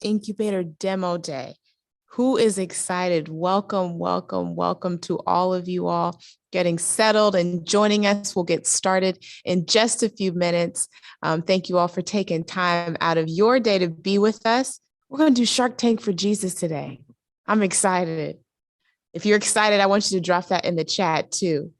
Incubator Demo Day. Who is excited? Welcome, welcome, welcome to all of you all getting settled and joining us. We'll get started in just a few minutes. Thank you all for taking time out of your day to be with us. We're going to do Shark Tank for Jesus today. I'm excited. If you're excited, I want you to drop that in the chat too.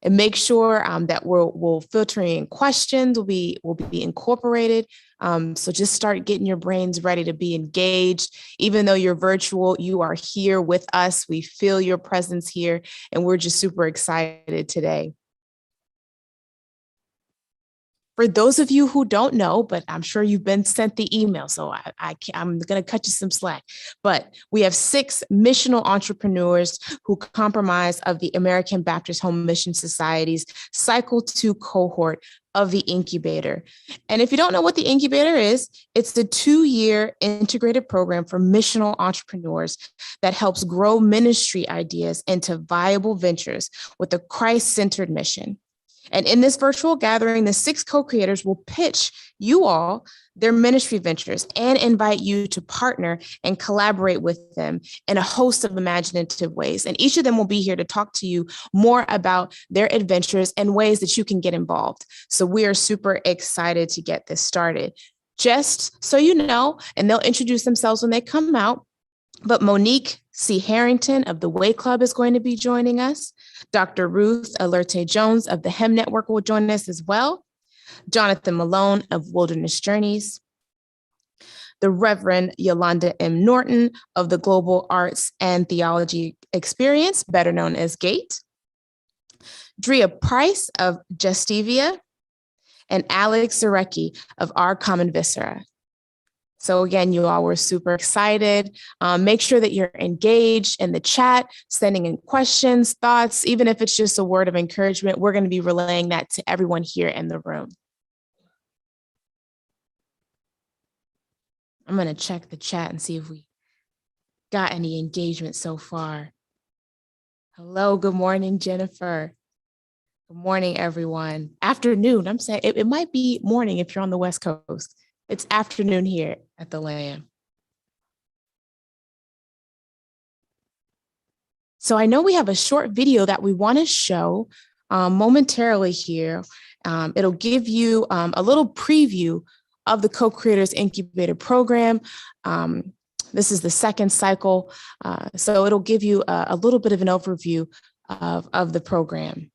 And make sure that we'll filter in questions will be incorporated. So just start getting your brains ready to be engaged. Even though you're virtual, you are here with us. We feel your presence here, and we're just super excited today. For those of you who don't know, but I'm sure you've been sent the email, so I'm going to cut you some slack. But we have 6 missional entrepreneurs who comprise of the American Baptist Home Mission Society's Cycle 2 cohort of the Incubator. And if you don't know what the Incubator is, it's the 2-year integrated program for missional entrepreneurs that helps grow ministry ideas into viable ventures with a Christ-centered mission. And in this virtual gathering, the 6 co-creators will pitch you all their ministry ventures and invite you to partner and collaborate with them in a host of imaginative ways. And each of them will be here to talk to you more about their adventures and ways that you can get involved. So we are super excited to get this started. Just so you know, and they'll introduce themselves when they come out, but Monique C. Harrington of the Way Club is going to be joining us. Dr. Ruth Alerte Jones of the HEM Network will join us as well. Jonathan Malone of Wilderness Journeys. The Reverend Yolanda M. Norton of the Global Arts and Theology Experience, better known as GATE. Drea Price of Justivia. And Alex Zarecki of Our Common Viscera. So again, you all were super excited. Make sure that you're engaged in the chat, sending in questions, thoughts, even if it's just a word of encouragement. We're going to be relaying that to everyone here in the room. I'm going to check the chat and see if we got any engagement so far. Hello, good morning, Jennifer. Good morning, everyone. Afternoon, I'm saying it might be morning if you're on the West Coast. It's afternoon here at the Lamb. So I know we have a short video that we want to show momentarily here. It'll give you a little preview of the Co-Creators Incubator program. This is the 2nd cycle. So it'll give you a little bit of an overview of the program.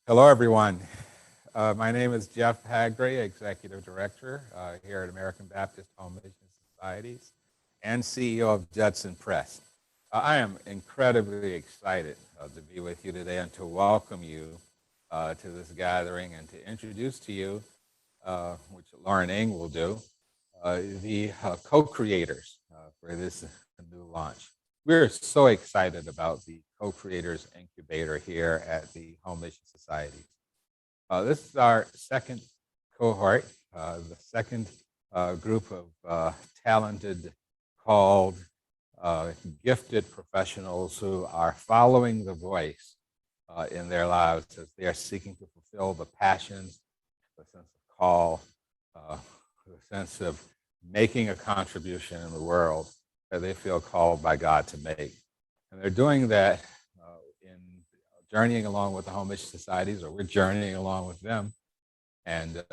Hello, everyone. My name is Jeff Haggray, Executive Director here at American Baptist Home Mission Societies and CEO of Judson Press. I am incredibly excited to be with you today and to welcome you to this gathering and to introduce to you, which Lauren Ng will do, the co-creators for this new launch. We're so excited about the Co-Creators Incubator here at the Home Mission Society. This is our second cohort, the second group of talented, called, gifted professionals who are following the voice in their lives as they are seeking to fulfill the passions, the sense of call, the sense of making a contribution in the world that they feel called by God to make. And they're doing that in journeying along with the Home Mission Societies, or we're journeying along with them. And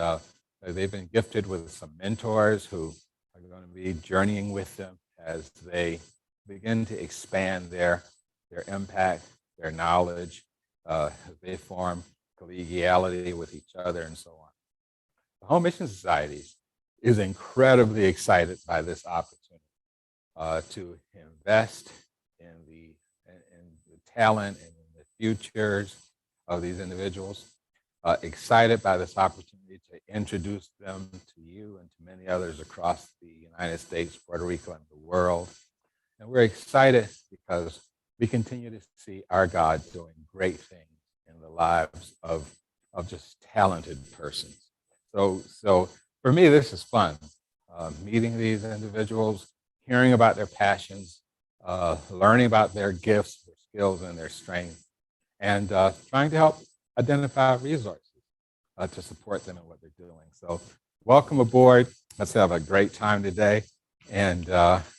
they've been gifted with some mentors who are going to be journeying with them as they begin to expand their impact, their knowledge, as they form collegiality with each other and so on. The Home Mission Societies is incredibly excited by this opportunity to invest in the talent and in the futures of these individuals. Excited by this opportunity to introduce them to you and to many others across the United States, Puerto Rico, and the world. And we're excited because we continue to see our God doing great things in the lives of just talented persons. So for me, this is fun. Meeting these individuals, hearing about their passions, learning about their gifts, their skills, and their strengths, and trying to help identify resources to support them in what they're doing. So welcome aboard. Let's have a great time today. And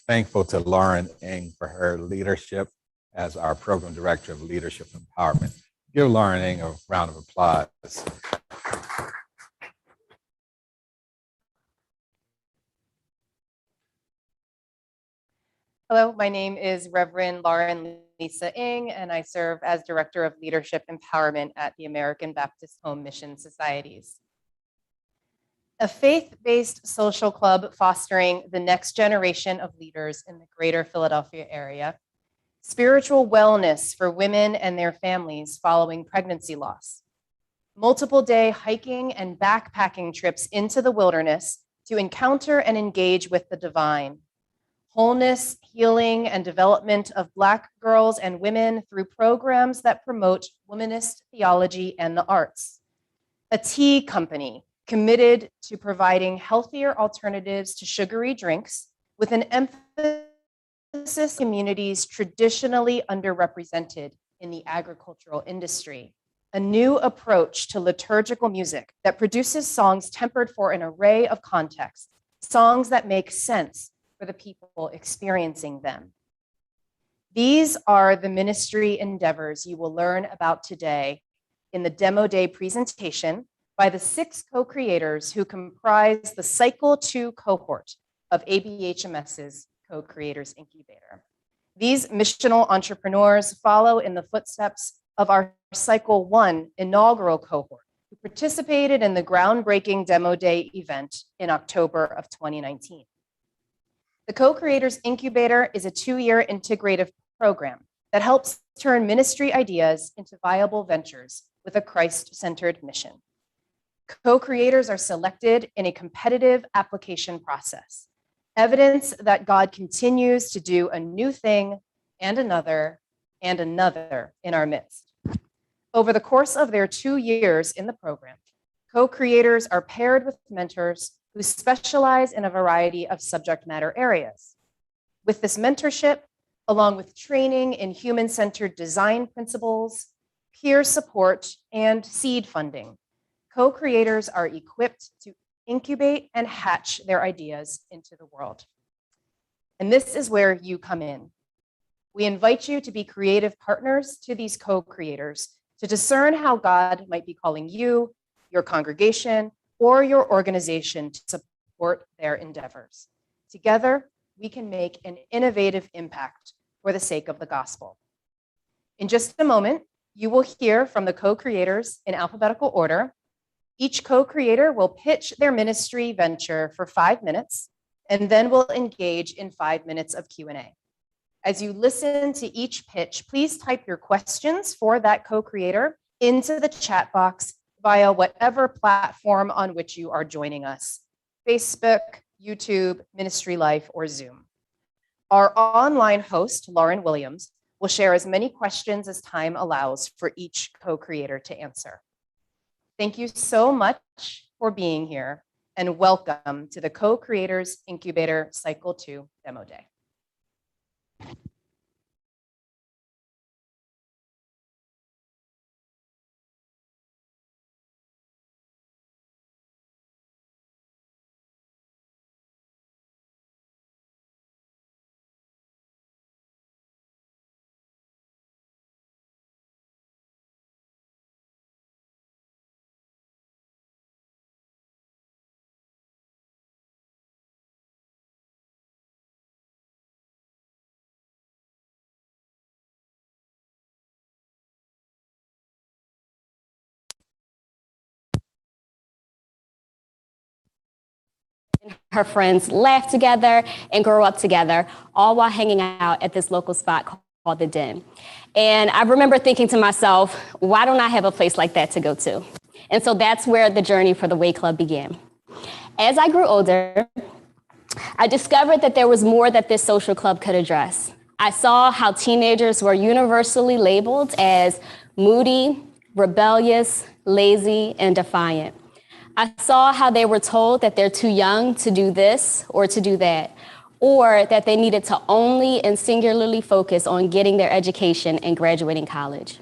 thankful to Lauren Ng for her leadership as our Program Director of Leadership Empowerment. Give Lauren Ng a round of applause. Hello, my name is Reverend Lauren Lisa Ng, and I serve as Director of Leadership Empowerment at the American Baptist Home Mission Societies. A faith-based social club fostering the next generation of leaders in the greater Philadelphia area, spiritual wellness for women and their families following pregnancy loss, multiple-day hiking and backpacking trips into the wilderness to encounter and engage with the divine, wholeness, healing, and development of Black girls and women through programs that promote womanist theology and the arts. A tea company committed to providing healthier alternatives to sugary drinks with an emphasis on communities traditionally underrepresented in the agricultural industry. A new approach to liturgical music that produces songs tempered for an array of contexts, songs that make sense for the people experiencing them. These are the ministry endeavors you will learn about today in the Demo Day presentation by the 6 co-creators who comprise the Cycle 2 cohort of ABHMS's Co-Creators Incubator. These missional entrepreneurs follow in the footsteps of our Cycle 1 inaugural cohort, who participated in the groundbreaking Demo Day event in October of 2019. The Co-Creators Incubator is a 2-year integrative program that helps turn ministry ideas into viable ventures with a Christ-centered mission. Co-creators are selected in a competitive application process, evidence that God continues to do a new thing and another in our midst. Over the course of their 2 years in the program, co-creators are paired with mentors who specialize in a variety of subject matter areas. With this mentorship, along with training in human-centered design principles, peer support, and seed funding, co-creators are equipped to incubate and hatch their ideas into the world. And this is where you come in. We invite you to be creative partners to these co-creators to discern how God might be calling you, your congregation, or your organization to support their endeavors. Together, we can make an innovative impact for the sake of the gospel. In just a moment, You will hear from the co-creators in alphabetical order. Each co-creator will pitch their ministry venture for 5 minutes, and then we'll engage in 5 minutes of Q&A. As you listen to each pitch, please type your questions for that co-creator into the chat box via whatever platform on which you are joining us: Facebook, YouTube, Ministry Life, or Zoom. Our online host, Lauren Williams, will share as many questions as time allows for each co-creator to answer. Thank you so much for being here, and welcome to the Co-Creators Incubator Cycle 2 Demo Day. Her friends laugh together and grow up together, all while hanging out at this local spot called The Den. And I remember thinking to myself, why don't I have a place like that to go to? And so that's where the journey for the Way Club began. As I grew older, I discovered that there was more that this social club could address. I saw how teenagers were universally labeled as moody, rebellious, lazy, and defiant. I saw how they were told that they're too young to do this or to do that, or that they needed to only and singularly focus on getting their education and graduating college.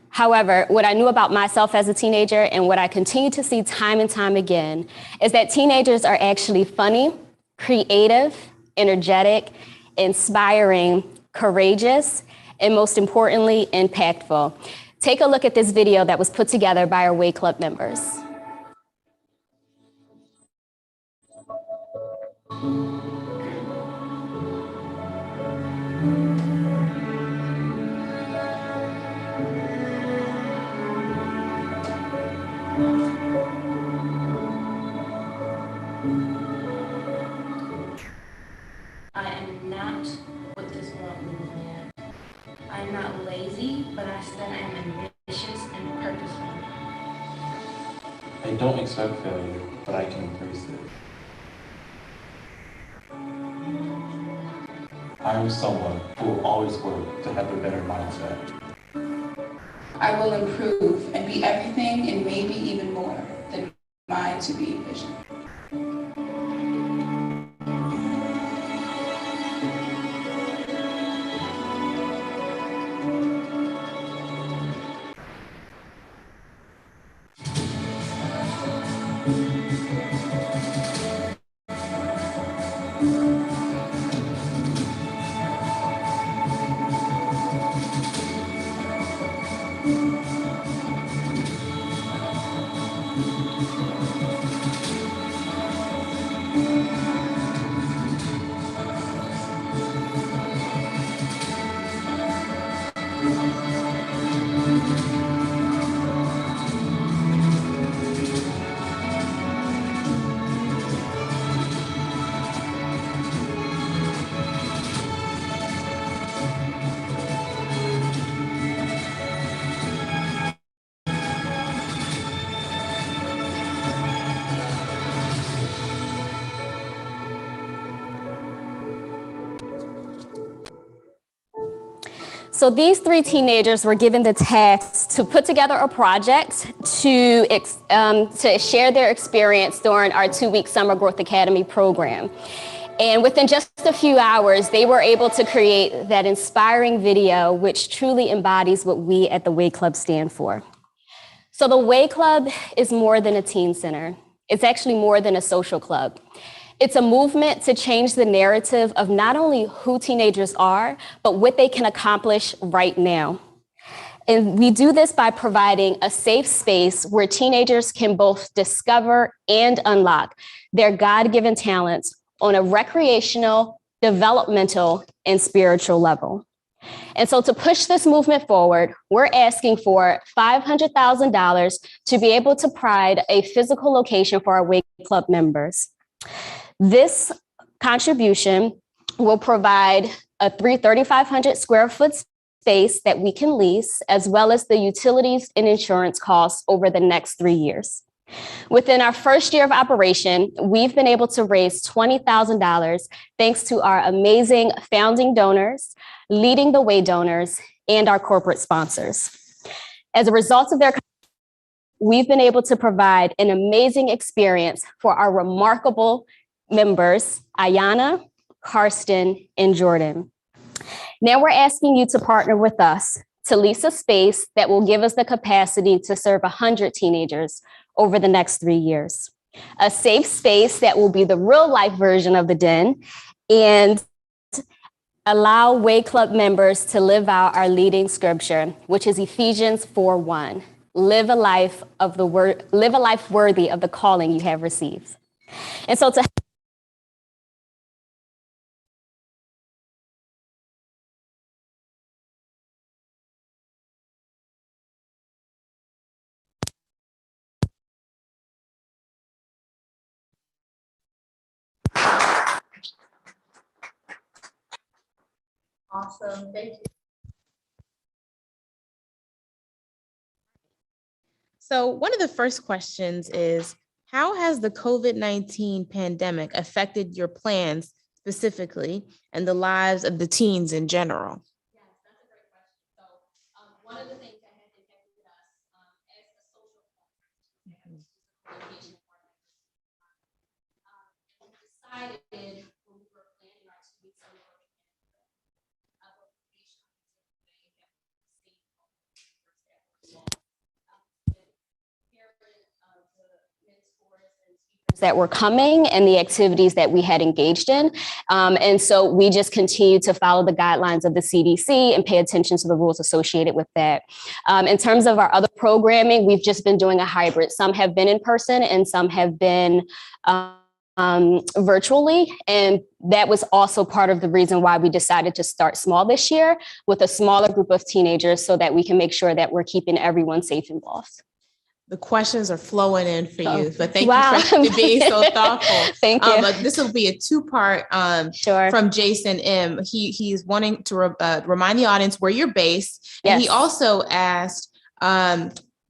However, what I knew about myself as a teenager and what I continue to see time and time again is that teenagers are actually funny, creative, energetic, inspiring, courageous, and most importantly, impactful. Take a look at this video that was put together by our Way Club members. I am not what this world believes me as. I am not lazy, but I still am ambitious and purposeful. I don't expect failure, but I can embrace it. I am someone who will always work to have a better mindset. I will improve and be everything and maybe even more than my to-be vision. So these three teenagers were given the task to put together a project to share their experience during our 2-week Summer Growth Academy program. And within just a few hours, they were able to create that inspiring video, which truly embodies what we at the Way Club stand for. So the Way Club is more than a teen center. It's actually more than a social club. It's a movement to change the narrative of not only who teenagers are, but what they can accomplish right now. And we do this by providing a safe space where teenagers can both discover and unlock their God-given talents on a recreational, developmental, and spiritual level. And so to push this movement forward, we're asking for $500,000 to be able to provide a physical location for our Way Club members. This contribution will provide a 3,500 square foot space that we can lease, as well as the utilities and insurance costs over the next 3 years. Within our first year of operation, we've been able to raise $20,000 thanks to our amazing founding donors, leading the way donors, and our corporate sponsors. As a result of their, we've been able to provide an amazing experience for our remarkable members, Ayana, Karsten, and Jordan. Now we're asking you to partner with us to lease a space that will give us the capacity to serve 100 teenagers over the next 3 years. A safe space that will be the real life version of the Den and allow Way Club members to live out our leading scripture, which is Ephesians 4:1. Live a life worthy of the calling you have received. And so to Awesome. Thank you. So one of the first questions is, how has the COVID-19 pandemic affected your plans specifically and the lives of the teens in general? Yes, that's a great question. So one of the things that has impacted us as a social communication we decided when we were planning our 2 weeks of work that were coming and the activities that we had engaged in. And so we just continue to follow the guidelines of the CDC and pay attention to the rules associated with that. In terms of our other programming, we've just been doing a hybrid. Some have been in person and some have been virtually. And that was also part of the reason why we decided to start small this year with a smaller group of teenagers so that we can make sure that we're keeping everyone safe and involved. The questions are flowing in for you, but thank Wow. you for being so thoughtful. Thank you. This will be a two-part Sure. from Jason M. He's wanting to remind the audience where you're based. And Yes. he also asked,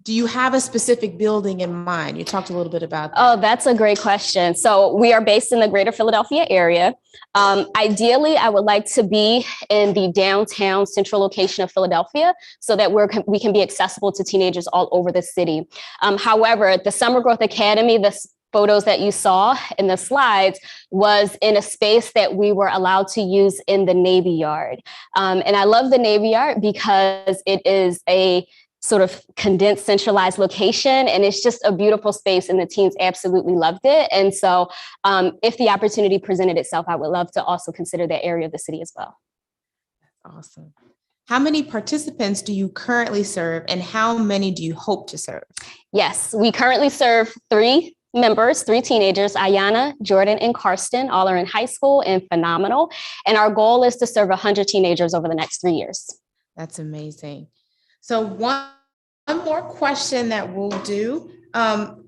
do you have a specific building in mind? You talked a little bit about that. Oh, that's a great question. So we are based in the greater Philadelphia area. Ideally, I would like to be in the downtown central location of Philadelphia so that we can be accessible to teenagers all over the city. However, the Summer Growth Academy, the photos that you saw in the slides, was in a space that we were allowed to use in the Navy Yard. And I love the Navy Yard because it is a sort of condensed, centralized location. And it's just a beautiful space and the teens absolutely loved it. And so if the opportunity presented itself, I would love to also consider that area of the city as well. Awesome. How many participants do you currently serve and how many do you hope to serve? Yes, we currently serve 3 members, 3 teenagers, Ayana, Jordan, and Karsten. All are in high school and phenomenal. And our goal is to serve 100 teenagers over the next 3 years. That's amazing. So one more question that we'll do.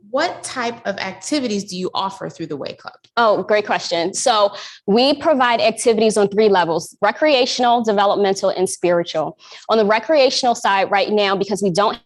What type of activities do you offer through the Way Club? Oh, great question. So we provide activities on 3 levels: recreational, developmental, and spiritual. On the recreational side right now, because we don't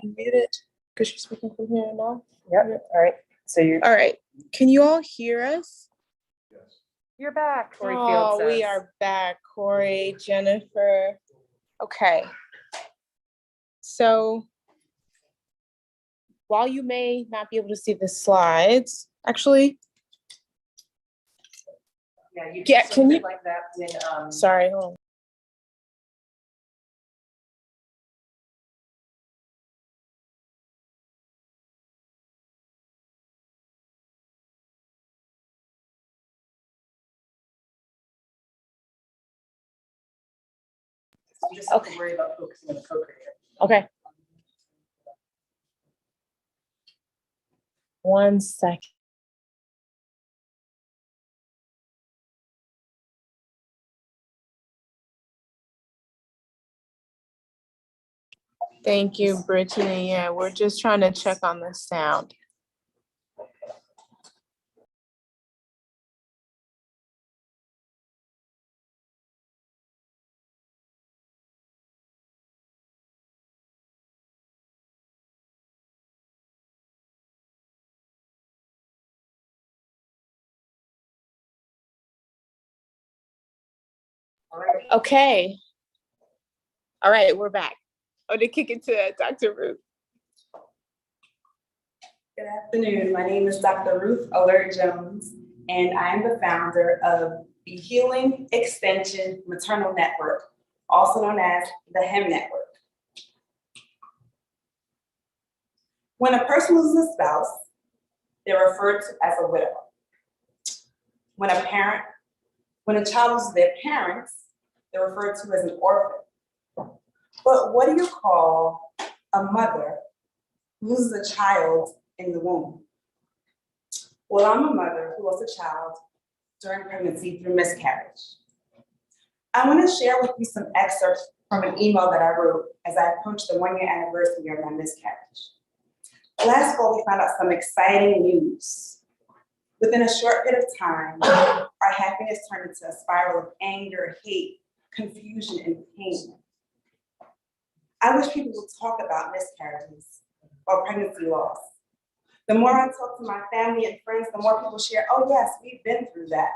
unmuted because you're speaking from here now. Yep. All right. So All right. Can you all hear us? you're back, Corey Field Oh, we says. are back. Corey, Jennifer. Okay. So while you may not be able to see the slides, actually, Yeah, can you? like that when Sorry, hold on. you just have to worry about focusing on the co-creator. Okay. 1 second. Thank you, Brittany. Yeah, we're just trying to check on the sound. Okay. All right, we're back. Oh, to kick it to Dr. Ruth. Good afternoon. My name is Dr. Ruth Alert Jones, and I am the founder of the Healing Extension Maternal Network, also known as the HEM Network. When a person loses a spouse, they're referred to as a widow. When a child loses their parents, they're referred to as an orphan. But what do you call a mother who loses a child in the womb? Well, I'm a mother who lost a child during pregnancy through miscarriage. I want to share with you some excerpts from an email that I wrote as I approached the 1-year anniversary of my miscarriage. Last fall, we found out some exciting news. Within a short period of time, our happiness turned into a spiral of anger, hate, confusion, and pain. I wish people would talk about miscarriages or pregnancy loss. The more I talk to my family and friends, the more people share, oh yes, we've been through that.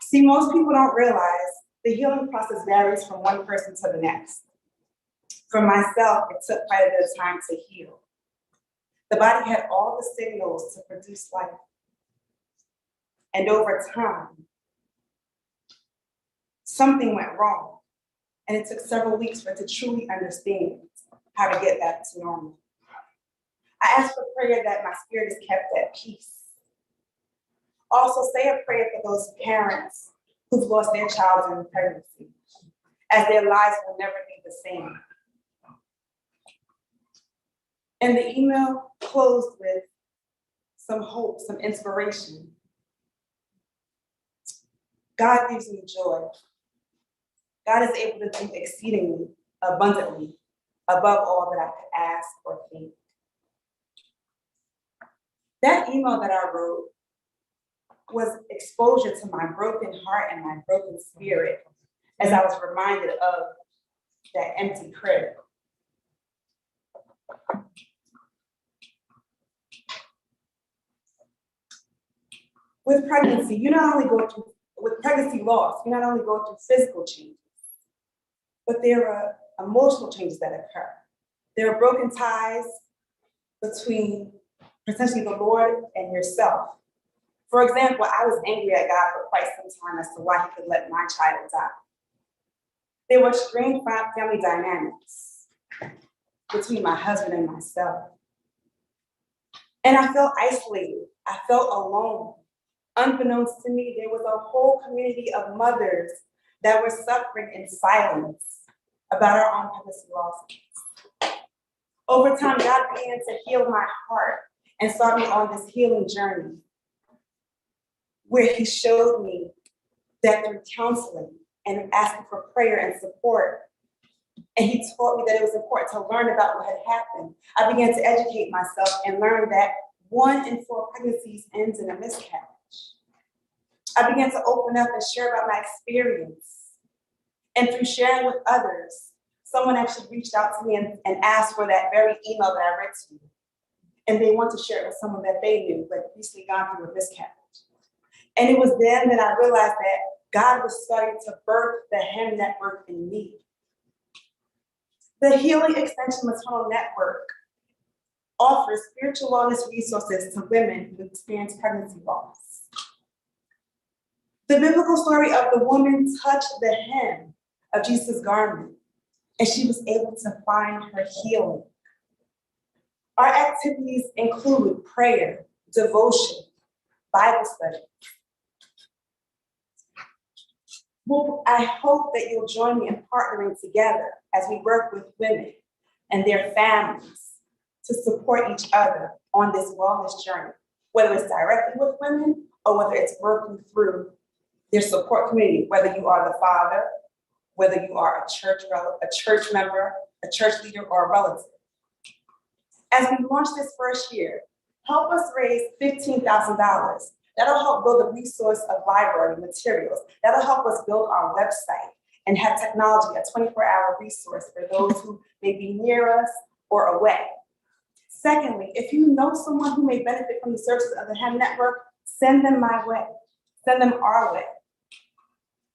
See, most people don't realize the healing process varies from one person to the next. For myself, it took quite a bit of time to heal. The body had all the signals to produce life. And over time, something went wrong. And it took several weeks for it to truly understand how to get back to normal. I ask for prayer that my spirit is kept at peace. Also, say a prayer for those parents who've lost their child during pregnancy, as their lives will never be the same. And the email closed with some hope, some inspiration. God gives me joy. God is able to do exceedingly abundantly above all that I could ask or think. That email that I wrote was exposure to my broken heart and my broken spirit as I was reminded of that empty crib. With pregnancy, with pregnancy loss, you not only go through physical changes, but there are emotional changes that occur. There are broken ties between potentially the Lord and yourself. For example, I was angry at God for quite some time as to why he could let my child die. There were strained family dynamics between my husband and myself. And I felt isolated. I felt alone. Unbeknownst to me, there was a whole community of mothers that were suffering in silence about our own pregnancy losses. Over time, God began to heal my heart and start me on this healing journey where he showed me that through counseling and asking for prayer and support, and he taught me that it was important to learn about what had happened. I began to educate myself and learn that 1 in 4 pregnancies ends in a miscarriage. I began to open up and share about my experience. And through sharing with others, someone actually reached out to me and asked for that very email that I read to you. And they want to share it with someone that they knew, but recently gone through a miscarriage. And it was then that I realized that God was starting to birth the HEM network in me. The Healing Extension Maternal Network offers spiritual wellness resources to women who experience pregnancy loss. The biblical story of the woman touched the hem of Jesus' garment, and she was able to find her healing. Our activities include prayer, devotion, Bible study. Well, I hope that you'll join me in partnering together as we work with women and their families to support each other on this wellness journey, whether it's directly with women or whether it's working through their support community, whether you are the father, whether you are a church member, a church leader, or a relative. As we launch this first year, help us raise $15,000. That'll help build a resource of library materials. That'll help us build our website and have technology, a 24-hour resource for those who may be near us or away. Secondly, if you know someone who may benefit from the services of the HEM network, send them my way, send them our way.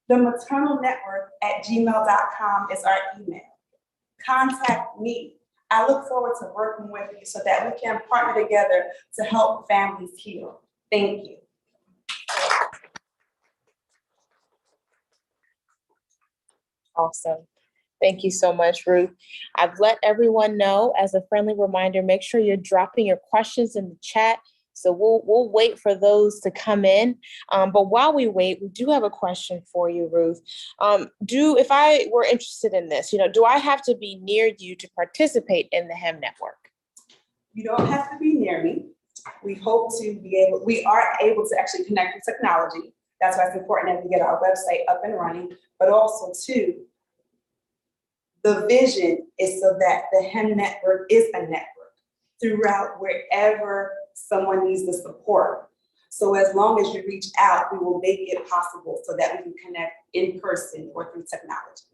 The maternalnetwork@gmail.com is our email. Contact me. I look forward to working with you so that we can partner together to help families heal. Thank you. Awesome. Thank you so much, Ruth. I've let everyone know, as a friendly reminder, make sure you're dropping your questions in the chat. So we'll wait for those to come in. But while we wait, we do have a question for you, Ruth. If I were interested in this, do I have to be near you to participate in the HEM network? You don't have to be near me. We are able to actually connect with technology. That's why it's important that we get our website up and running, but also too, the vision is so that the HEM network is a network throughout wherever someone needs the support. So as long as you reach out, we will make it possible so that we can connect in person or through technology.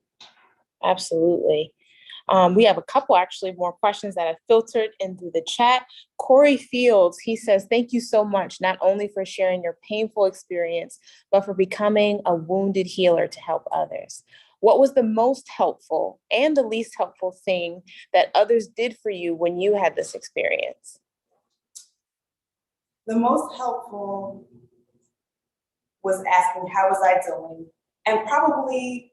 Absolutely. We have a couple more questions that have filtered in through the chat. Corey Fields, he says, thank you so much, not only for sharing your painful experience, but for becoming a wounded healer to help others. What was the most helpful and the least helpful thing that others did for you when you had this experience? The most helpful was asking, how was I doing? And probably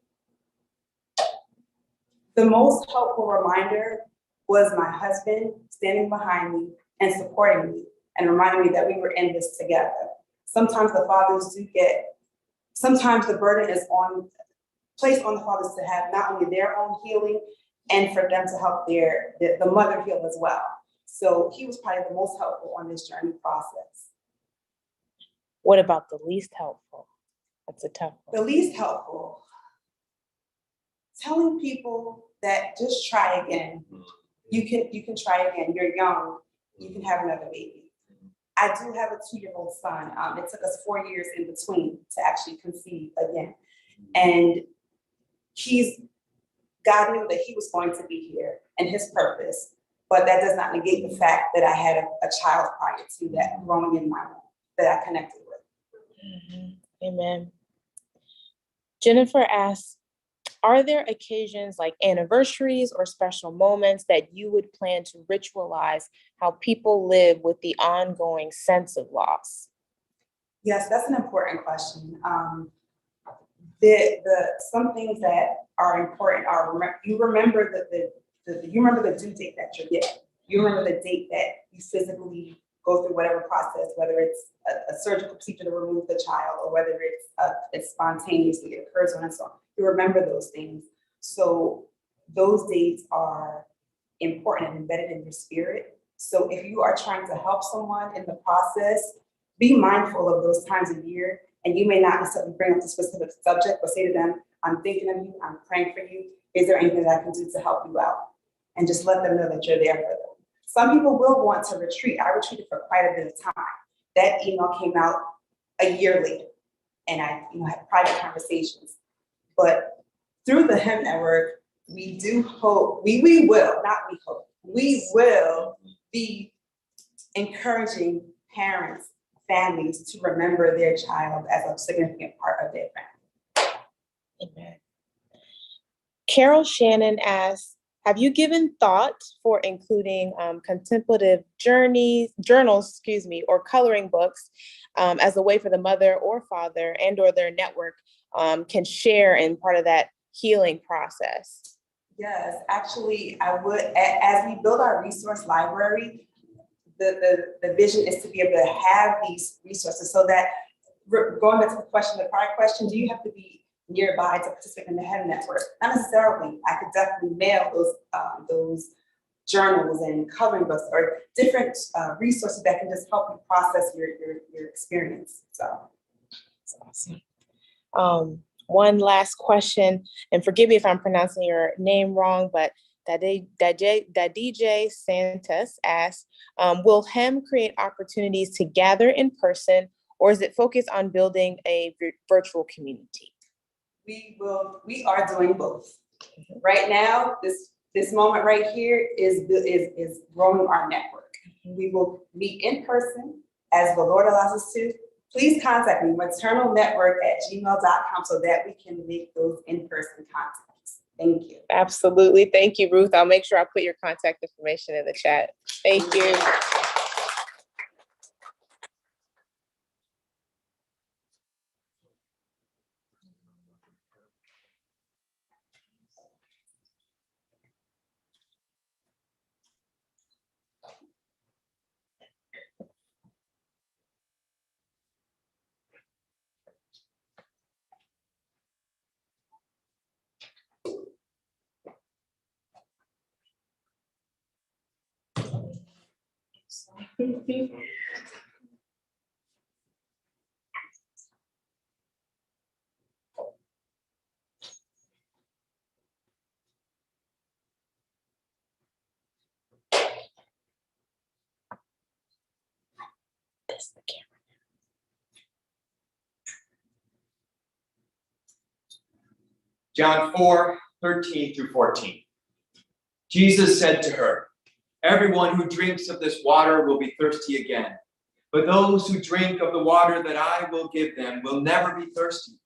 the most helpful reminder was my husband standing behind me and supporting me and reminding me that we were in this together. Sometimes the fathers sometimes the burden is placed on the fathers to have not only their own healing and for them to help the mother heal as well. So he was probably the most helpful on this journey process. What about the least helpful? That's a tough one. The least helpful, telling people that just try again. You can try again. You're young. You can have another baby. I do have a 2-year-old son. It took us 4 years in between to actually conceive again. And God knew that he was going to be here and his purpose, but that does not negate the fact that I had a child prior to that growing in my womb that I connected with. Mm-hmm. Amen. Jennifer asks, are there occasions like anniversaries or special moments that you would plan to ritualize how people live with the ongoing sense of loss? Yes, that's an important question. Some things that are important are you remember the due date that you're getting. You remember the date that you physically go through whatever process, whether it's a surgical procedure to remove the child or whether it's spontaneously, it occurs on its own. You remember those things. So those dates are important and embedded in your spirit. So if you are trying to help someone in the process, be mindful of those times of year. And you may not necessarily bring up the specific subject, but say to them, I'm thinking of you, I'm praying for you. Is there anything that I can do to help you out? And just let them know that you're there for them. Some people will want to retreat. I retreated for quite a bit of time. That email came out a year later, and I had private conversations. But through the HEM network, we do hope, we will, not we hope, we will be encouraging parents, families to remember their child as a significant part of their family. Amen. Carol Shannon asks, have you given thought for including contemplative journals, or coloring books as a way for the mother or father and or their network can share in part of that healing process? Yes, actually, I would, as we build our resource library, the vision is to be able to have these resources so that, going back to the prior question, do you have to be nearby to participate in the HEAD network? Not necessarily. I could definitely mail those journals and coloring books or different resources that can just help you process your experience. So that's awesome. One last question, and forgive me if I'm pronouncing your name wrong, but DJ Santos asks, will HEM create opportunities to gather in person, or is it focused on building a virtual community? We are doing both. Right now, this moment right here is growing our network. We will meet in person as the Lord allows us to. Please contact me, maternalnetwork@gmail.com, so that we can make those in-person contacts. Thank you. Absolutely. Thank you, Ruth. I'll make sure I put your contact information in the chat. Thank you. John 4:13-14. Jesus said to her, "Everyone who drinks of this water will be thirsty again. But those who drink of the water that I will give them will never be thirsty.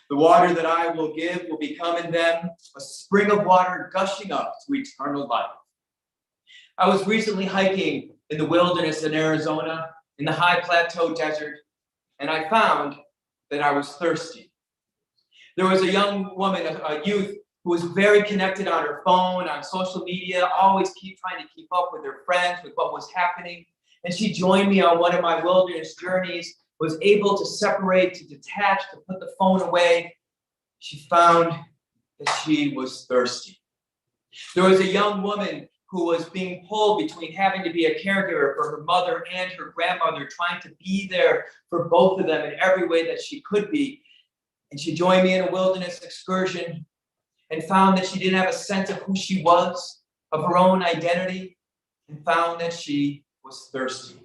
The water that I will give will become in them a spring of water gushing up to eternal life." I was recently hiking in the wilderness in Arizona, in the high plateau desert, and I found that I was thirsty. There was a young woman, a youth, who was very connected on her phone, on social media, always trying to keep up with her friends, with what was happening. And she joined me on one of my wilderness journeys, was able to separate, to detach, to put the phone away. She found that she was thirsty. There was a young woman who was being pulled between having to be a caregiver for her mother and her grandmother, trying to be there for both of them in every way that she could be. And she joined me in a wilderness excursion and found that she didn't have a sense of who she was, of her own identity, and found that she was thirsty.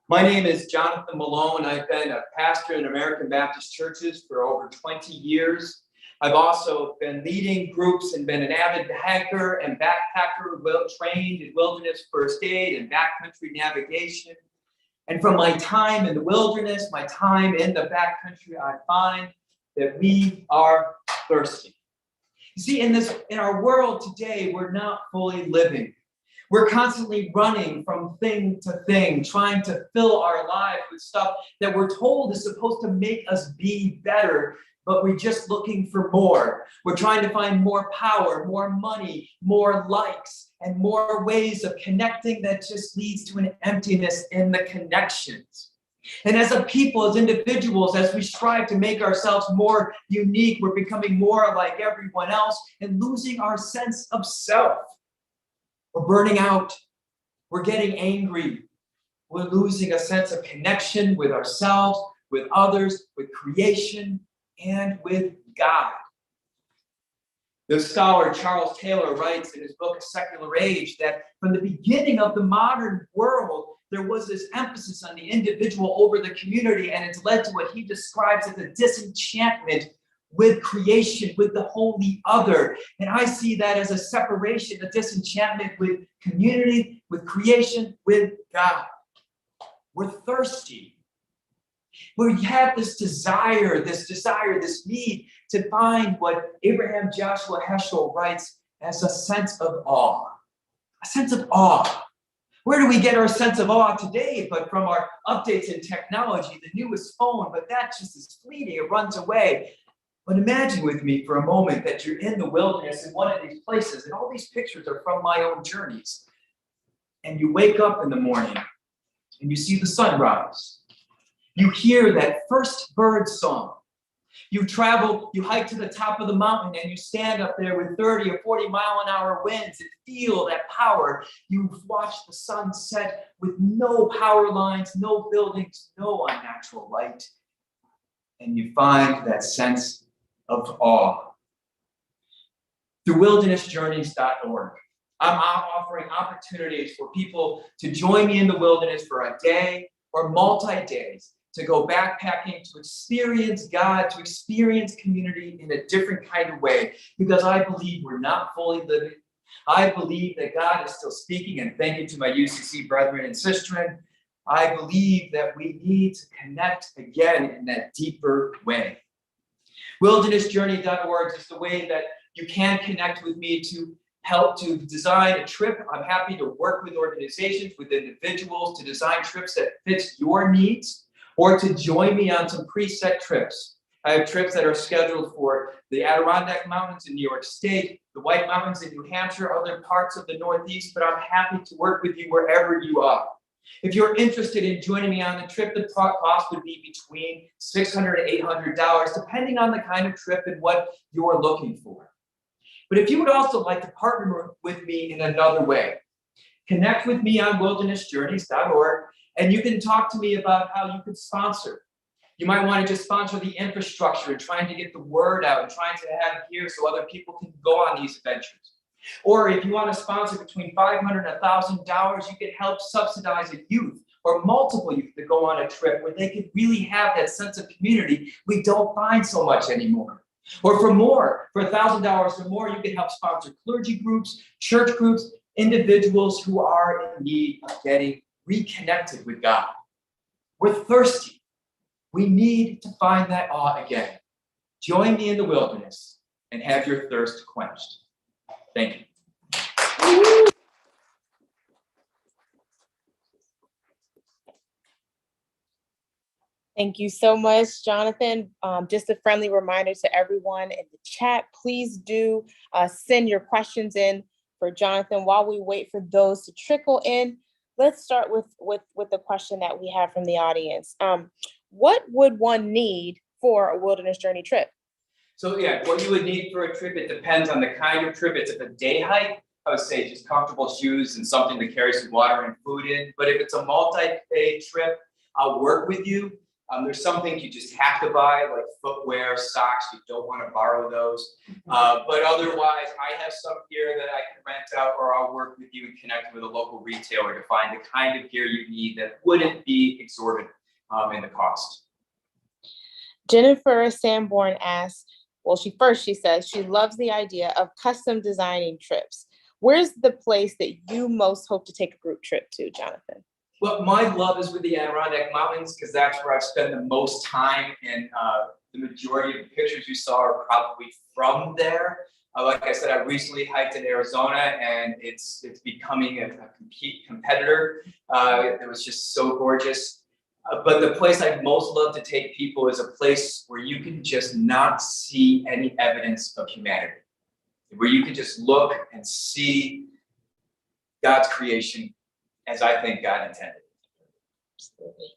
My name is Jonathan Malone. I've been a pastor in American Baptist churches for over 20 years. I've also been leading groups and been an avid hiker and backpacker, trained in wilderness first aid and backcountry navigation. And from my time in the wilderness, my time in the backcountry, I find that we are thirsty. You see, in our world today, we're not fully living. We're constantly running from thing to thing, trying to fill our lives with stuff that we're told is supposed to make us be better, but we're just looking for more. We're trying to find more power, more money, more likes, and more ways of connecting that just leads to an emptiness in the connections. And as a people, as individuals, as we strive to make ourselves more unique, we're becoming more like everyone else and losing our sense of self. We're burning out. We're getting angry. We're losing a sense of connection with ourselves, with others, with creation, and with God. The scholar Charles Taylor writes in his book, A Secular Age, that from the beginning of the modern world, there was this emphasis on the individual over the community, and it's led to what he describes as a disenchantment with creation, with the holy other. And I see that as a separation, a disenchantment with community, with creation, with God. We're thirsty. We have this desire, this need to find what Abraham Joshua Heschel writes as a sense of awe. A sense of awe. Where do we get our sense of awe today? But from our updates in technology, the newest phone, but that just is fleeting, it runs away. But imagine with me for a moment that you're in the wilderness in one of these places, and all these pictures are from my own journeys. And you wake up in the morning and you see the sunrise. You hear that first bird song. You travel, you hike to the top of the mountain and you stand up there with 30 or 40 mile-an-hour winds and feel that power. You watch the sun set with no power lines, no buildings, no unnatural light. And you find that sense of awe. Through wildernessjourneys.org, I'm offering opportunities for people to join me in the wilderness for a day or multi-days, to go backpacking, to experience God, to experience community in a different kind of way, because I believe we're not fully living. I believe that God is still speaking, and thank you to my UCC brethren and sistren. I believe that we need to connect again in that deeper way. Wildernessjourney.org is the way that you can connect with me to help to design a trip. I'm happy to work with organizations, with individuals, to design trips that fits your needs, or to join me on some preset trips. I have trips that are scheduled for the Adirondack Mountains in New York State, the White Mountains in New Hampshire, other parts of the Northeast, but I'm happy to work with you wherever you are. If you're interested in joining me on the trip, the cost would be between $600 and $800, depending on the kind of trip and what you're looking for. But if you would also like to partner with me in another way, connect with me on wildernessjourneys.org, and you can talk to me about how you could sponsor. You might want to just sponsor the infrastructure and trying to get the word out and trying to have it here so other people can go on these adventures. Or if you want to sponsor between $500 and $1,000, you can help subsidize a youth or multiple youth to go on a trip where they could really have that sense of community we don't find so much anymore. Or for $1,000 or more, you can help sponsor clergy groups, church groups, individuals who are in need of getting reconnected with God. We're thirsty. We need to find that awe again. Join me in the wilderness and have your thirst quenched. Thank you. Thank you so much, Jonathan. Just a friendly reminder to everyone in the chat, please do send your questions in for Jonathan. While we wait for those to trickle in, let's start with the question that we have from the audience. What would one need for a wilderness journey trip? So yeah, what you would need for a trip, it depends on the kind of trip. It's a day hike, I would say just comfortable shoes and something to carry some water and food in. But if it's a multi-day trip, I'll work with you. There's some things you just have to buy, like footwear, socks. You don't want to borrow those. But otherwise, I have some gear that I can rent out, or I'll work with you and connect with a local retailer to find the kind of gear you need that wouldn't be exorbitant in the cost. Jennifer Sanborn asks, well, she says she loves the idea of custom designing trips. Where's the place that you most hope to take a group trip to, Jonathan? Well, my love is with the Adirondack Mountains because that's where I've spent the most time, and the majority of the pictures you saw are probably from there. Like I said, I recently hiked in Arizona, and it's becoming a competitor. It was just so gorgeous. But the place I'd most love to take people is a place where you can just not see any evidence of humanity, where you can just look and see God's creation as I think God intended. Absolutely.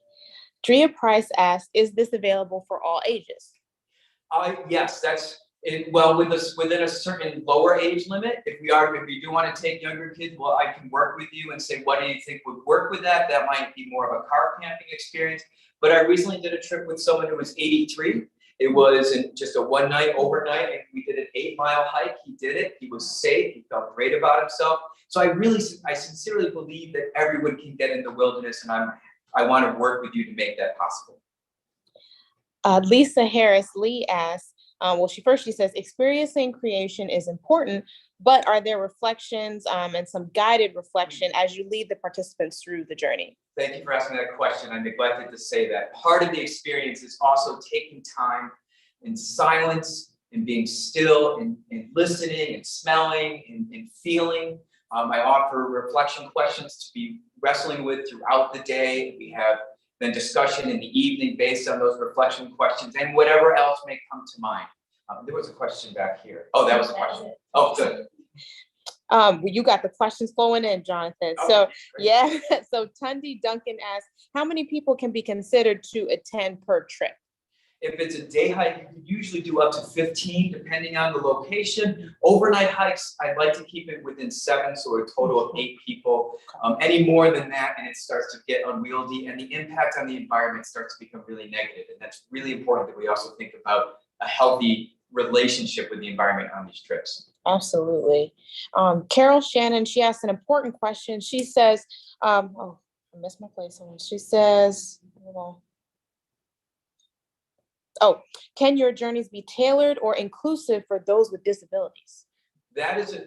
Drea Price asks, is this available for all ages? Yes, that's it. Well, within a certain lower age limit. If you do want to take younger kids, well, I can work with you and say, what do you think would work with that? That might be more of a car camping experience. But I recently did a trip with someone who was 83. It was just a one-night overnight, and we did an 8-mile hike. He did it. He was safe. He felt great about himself. So I sincerely believe that everyone can get in the wilderness, and I want to work with you to make that possible. Lisa Harris Lee asks, Well, she says, experiencing creation is important, but are there reflections and some guided reflection as you lead the participants through the journey? Thank you for asking that question. I neglected to say that part of the experience is also taking time in silence and being still and listening and smelling and feeling. I offer reflection questions to be wrestling with throughout the day. We have then discussion in the evening based on those reflection questions and whatever else may come to mind. There was a question back here. Oh, that was a question. Oh, good. You got the questions flowing in, Jonathan. Oh, so great. yeah, so Tundi Duncan asks, how many people can be considered to attend per trip? If it's a day hike, you can usually do up to 15, depending on the location. Overnight hikes, I'd like to keep it within 7, so a total of 8 people. Any more than that, and it starts to get unwieldy, and the impact on the environment starts to become really negative. And that's really important that we also think about a healthy relationship with the environment on these trips. Absolutely. Carol Shannon, she asked an important question. She says, oh, I missed my place. She says, hold on. Oh, can your journeys be tailored or inclusive for those with disabilities? That is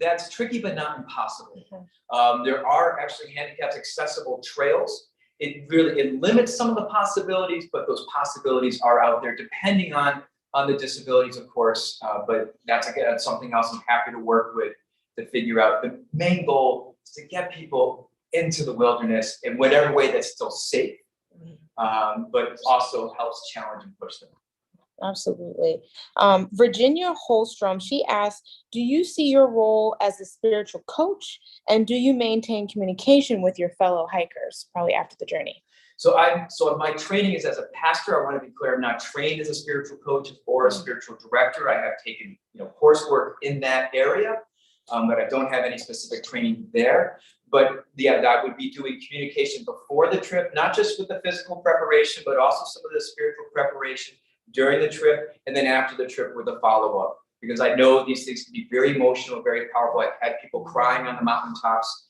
that's tricky, but not impossible. Mm-hmm. There are actually handicapped accessible trails. It limits some of the possibilities, but those possibilities are out there depending on the disabilities, of course. But that's again something else I'm happy to work with to figure out. The main goal is to get people into the wilderness in whatever way that's still safe. But also helps challenge and push them. Absolutely. Virginia Holstrom, she asked, do you see your role as a spiritual coach, and do you maintain communication with your fellow hikers, probably after the journey? So my training is as a pastor. I want to be clear, I'm not trained as a spiritual coach or a spiritual director. I have taken coursework in that area, but I don't have any specific training there. But yeah, I would be doing communication before the trip, not just with the physical preparation, but also some of the spiritual preparation during the trip, and then after the trip with a follow-up. Because I know these things can be very emotional, very powerful. I've had people crying on the mountaintops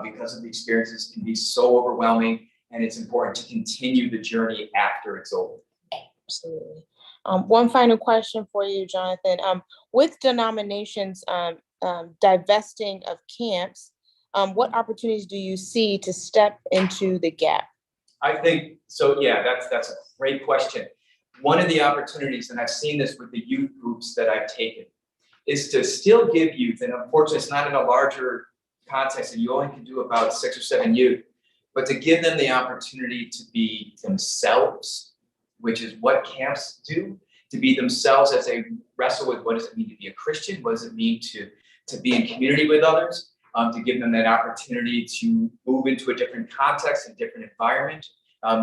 because of the experiences can be so overwhelming, and it's important to continue the journey after it's over. Absolutely. One final question for you, Jonathan. With denominations divesting of camps, what opportunities do you see to step into the gap? I think so. Yeah, that's a great question. One of the opportunities, and I've seen this with the youth groups that I've taken, is to still give youth, and unfortunately, it's not in a larger context, and you only can do about 6 or 7 youth, but to give them the opportunity to be themselves, which is what camps do, to be themselves as they wrestle with what does it mean to be a Christian, what does it mean to be in community with others. To give them that opportunity to move into a different context, a different environment,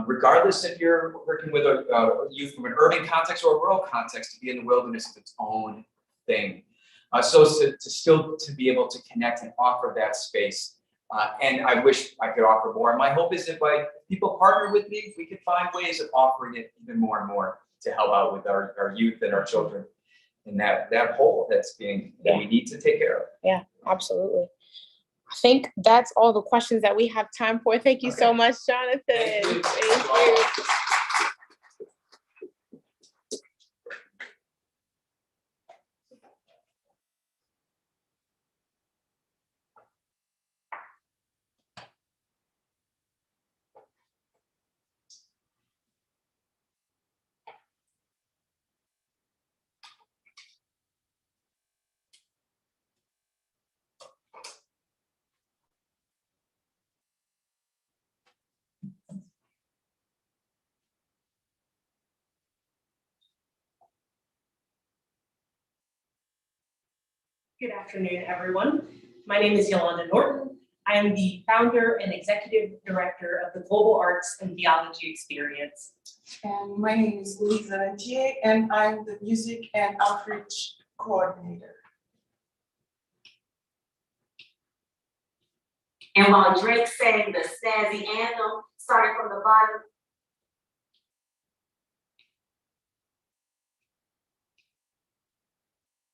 regardless if you're working with a youth from an urban context or a rural context, to be in the wilderness is its own thing. So to still be able to connect and offer that space. And I wish I could offer more. My hope is that by people partner with me, we could find ways of offering it even more and more to help out with our youth and our children in that hole that we need to take care of. Yeah, absolutely. I think that's all the questions that we have time for. Thank you so much, Jonathan. Thank you. Thank you. Good afternoon, everyone. My name is Yolanda Norton. I am the founder and executive director of the Global Arts and Theology Experience. And my name is Louisa Rentier, and I'm the music and outreach coordinator. And while Drake sang the snazzy anthem, starting from the bottom,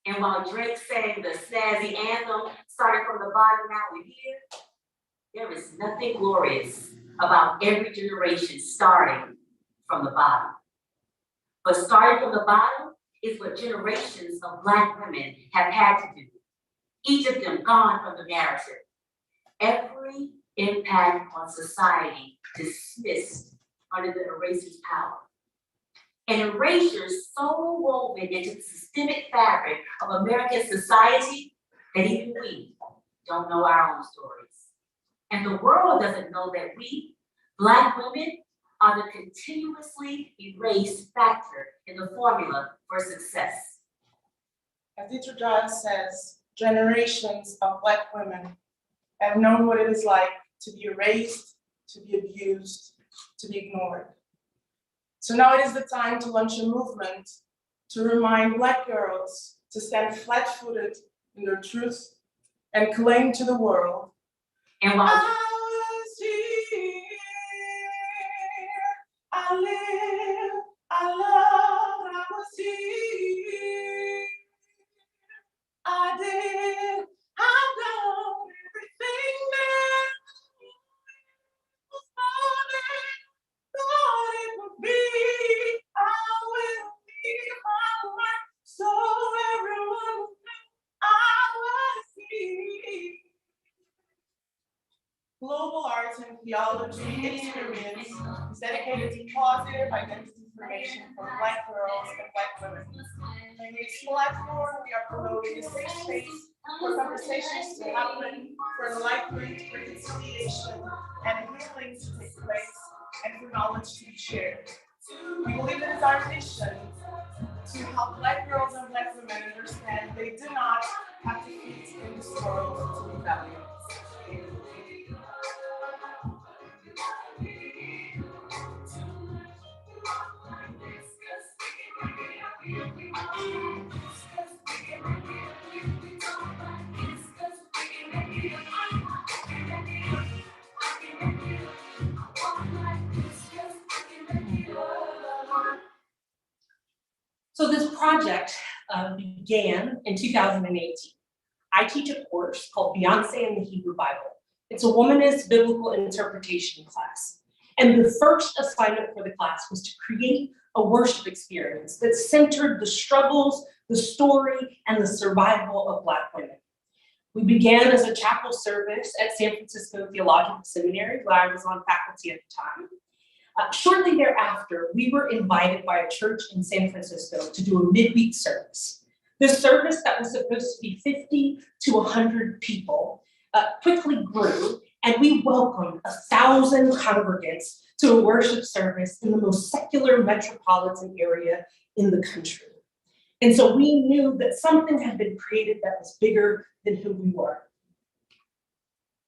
And while Drake sang the snazzy anthem, starting from the bottom, now we're here, there is nothing glorious about every generation starting from the bottom. But starting from the bottom is what generations of Black women have had to do, each of them gone from the narrative. Every impact on society dismissed under the eraser's power. An erasure so woven into the systemic fabric of American society that even we don't know our own stories. And the world doesn't know that we, Black women, are the continuously erased factor in the formula for success. As Dr. John says, generations of Black women have known what it is like to be erased, to be abused, to be ignored. So now it is the time to launch a movement to remind Black girls to stand flat-footed in their truth and claim to the world. And while I was here, I live, I love, I was here. I did, I've done everything that was morning, thought it would be. I will leave my life so everyone will know I was here. Global Arts and Theology Experience is dedicated to positive identity formation for Black girls and Black women. In this platform, we are promoting a safe space for conversations to happen, for enlightenment, reconciliation, and healing to take place, and for knowledge to be shared. We believe it is our mission to help Black girls and Black women understand they do not have to fit in this world to be valued. So this project began in 2018. I teach a course called Beyonce and the Hebrew Bible. It's a womanist biblical interpretation class. And the first assignment for the class was to create a worship experience that centered the struggles, the story, and the survival of Black women. We began as a chapel service at San Francisco Theological Seminary, where I was on faculty at the time. Shortly thereafter, we were invited by a church in San Francisco to do a midweek service. This service that was supposed to be 50 to 100 people quickly grew, and we welcomed 1,000 congregants to a worship service in the most secular metropolitan area in the country. And so we knew that something had been created that was bigger than who we were.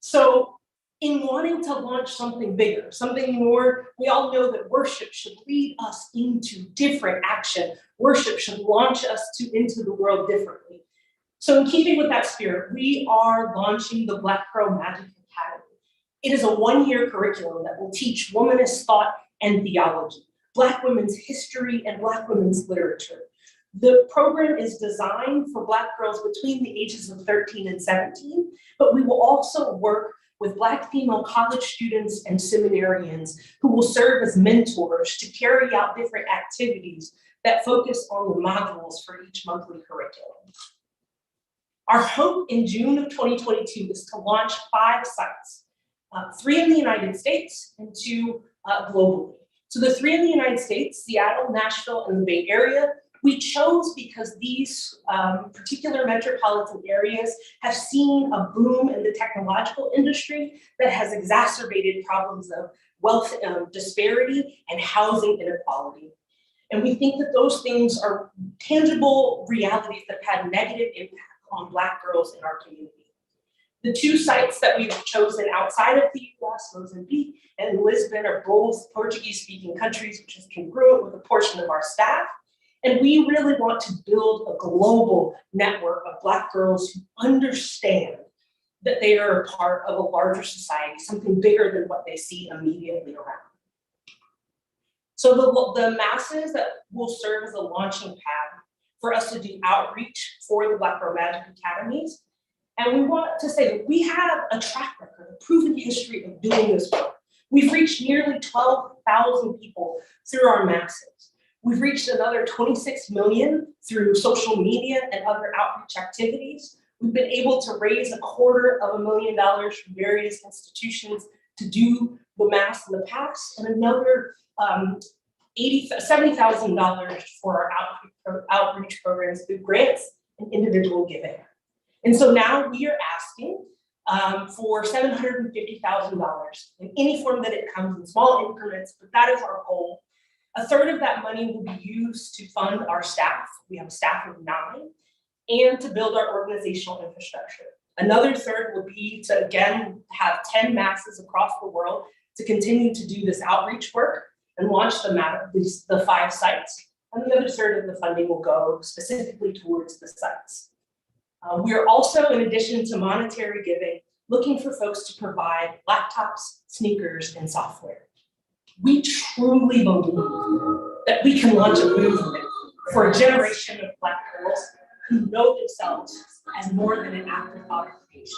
So in wanting to launch something bigger, something more, we all know that worship should lead us into different action. Worship should launch us into the world differently. So in keeping with that spirit, we are launching the Black Girl Magic Academy. It is a one-year curriculum that will teach womanist thought and theology, Black women's history, and Black women's literature. The program is designed for Black girls between the ages of 13 and 17, but we will also work with Black female college students and seminarians who will serve as mentors to carry out different activities that focus on the modules for each monthly curriculum. Our hope in June of 2022 is to launch 5 sites, 3 in the United States and 2 globally. So the 3 in the United States, Seattle, Nashville, and the Bay Area, we chose because these particular metropolitan areas have seen a boom in the technological industry that has exacerbated problems of wealth disparity and housing inequality. And we think that those things are tangible realities that have had negative impact on Black girls in our community. The 2 sites that we've chosen outside of the US, Mozambique and Lisbon, are both Portuguese-speaking countries, which is congruent with a portion of our staff. And we really want to build a global network of Black girls who understand that they are a part of a larger society, something bigger than what they see immediately around. So the masses that will serve as a launching pad for us to do outreach for the Black Girl Magic Academies. And we want to say that we have a track record, a proven history of doing this work. We've reached nearly 12,000 people through our masses. We've reached another 26 million through social media and other outreach activities. We've been able to raise $250,000 from various institutions to do the Mass in the past, and another $70,000 for our outreach programs through grants and individual giving. And so now we are asking for $750,000 in any form that it comes, in small increments, but that is our goal. A third of that money will be used to fund our staff. We have a staff of 9, and to build our organizational infrastructure. Another third will be to, again, have 10 masses across the world to continue to do this outreach work and launch the 5 sites. And the other third of the funding will go specifically towards the sites. We are also, in addition to monetary giving, looking for folks to provide laptops, sneakers, and software. We truly believe that we can launch a movement for a generation of Black girls who know themselves as more than an afterthought of creation.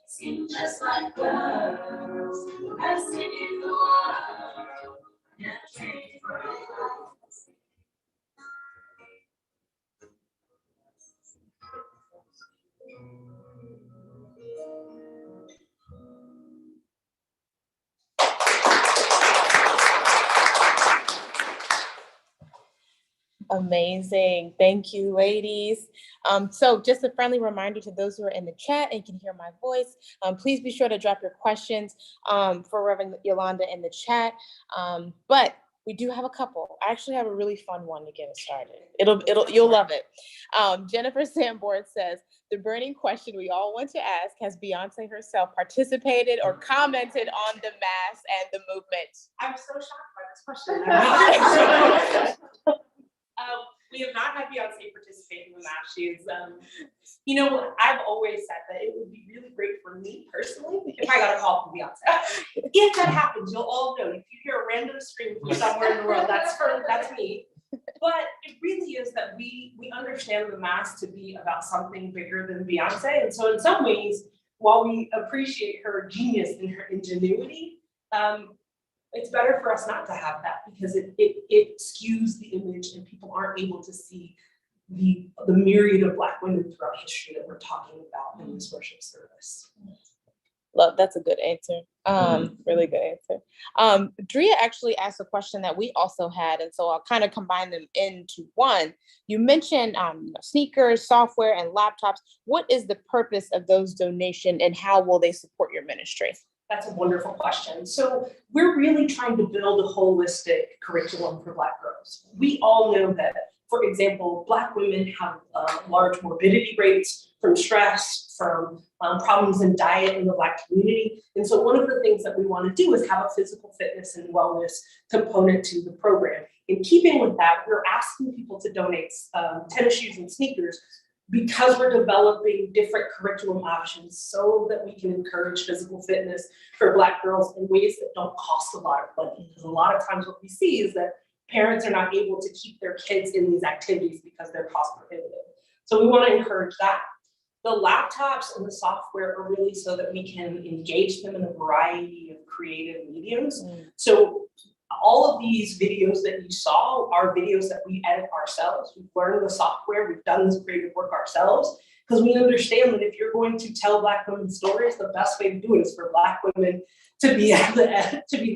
Skin just like girls, resting in the water, and training for life. Amazing. Thank you, ladies. So just a friendly reminder to those who are in the chat and can hear my voice, please be sure to drop your questions for Reverend Yolanda in the chat. But we do have a couple. I actually have a really fun one to get us started. You'll love it. Jennifer Sanborn says, the burning question we all want to ask, has Beyonce herself participated or commented on the Mass and the movement? I'm so shocked by this question. We have not had Beyonce participate in the Mass. She is, you know, I've always said that it would be really great for me personally if I got a call from Beyonce. If that happens, you'll all know. If you hear a random scream from somewhere in the world, that's me. But it really is that we understand the Mass to be about something bigger than Beyonce. And so in some ways, while we appreciate her genius and her ingenuity, it's better for us not to have that, because it skews the image and people aren't able to see the myriad of Black women throughout history that we're talking about in this worship service. Love, that's a good answer. Really good answer. Drea actually asked a question that we also had, and so I'll kind of combine them into one. You mentioned sneakers, software, and laptops. What is the purpose of those donations, and how will they support your ministry? That's a wonderful question. So we're really trying to build a holistic curriculum for Black girls. We all know that, for example, Black women have large morbidity rates from stress, from problems in diet in the Black community. And so one of the things that we want to do is have a physical fitness and wellness component to the program. In keeping with that, we're asking people to donate tennis shoes and sneakers, because we're developing different curriculum options so that we can encourage physical fitness for Black girls in ways that don't cost a lot of money. Because a lot of times what we see is that parents are not able to keep their kids in these activities because they're cost prohibitive. So we want to encourage that. The laptops and the software are really so that we can engage them in a variety of creative mediums. So all of these videos that you saw are videos that we edit ourselves. We've learned the software, we've done this creative work ourselves, because we understand that if you're going to tell Black women's stories, the best way to do it is for Black women to be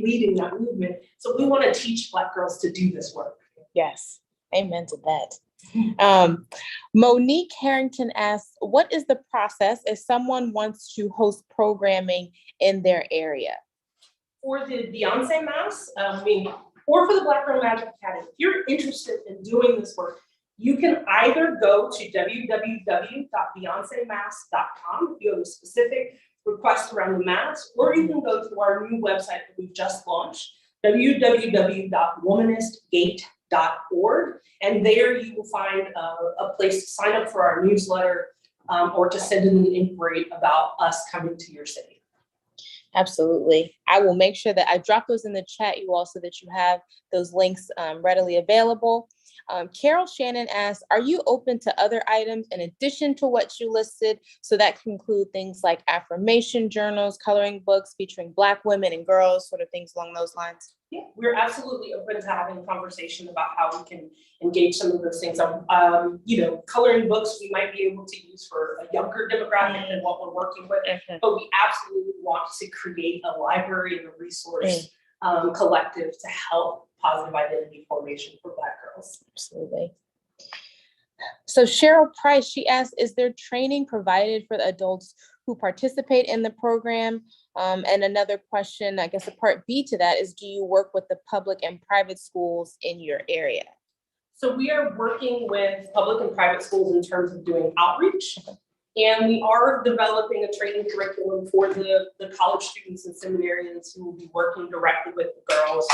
leading that movement. So we want to teach Black girls to do this work. Yes, amen to that. Monique Harrington asks, what is the process if someone wants to host programming in their area? For the Beyonce Mass, or for the Black Girl Magic Academy, if you're interested in doing this work, you can either go to www.beyonceMass.com if you have a specific request around the Mass, or you can go to our new website that we've just launched, www.womanistgate.org, and there you will find a place to sign up for our newsletter or to send in an inquiry about us coming to your city. Absolutely. I will make sure that I drop those in the chat, you all, so that you have those links readily available. Carol Shannon asks, are you open to other items in addition to what you listed? So that can include things like affirmation journals, coloring books featuring Black women and girls, sort of things along those lines. Yeah, we're absolutely open to having a conversation about how we can engage some of those things. You know, coloring books we might be able to use for a younger demographic than what we're working with, but we absolutely want to create a library and a resource collective to help positive identity formation for Black girls. Absolutely. So Cheryl Price, she asked, is there training provided for the adults who participate in the program? And another question, I guess a part B to that is, do you work with the public and private schools in your area? So we are working with public and private schools in terms of doing outreach. And we are developing a training curriculum for the college students and seminarians who will be working directly with the girls.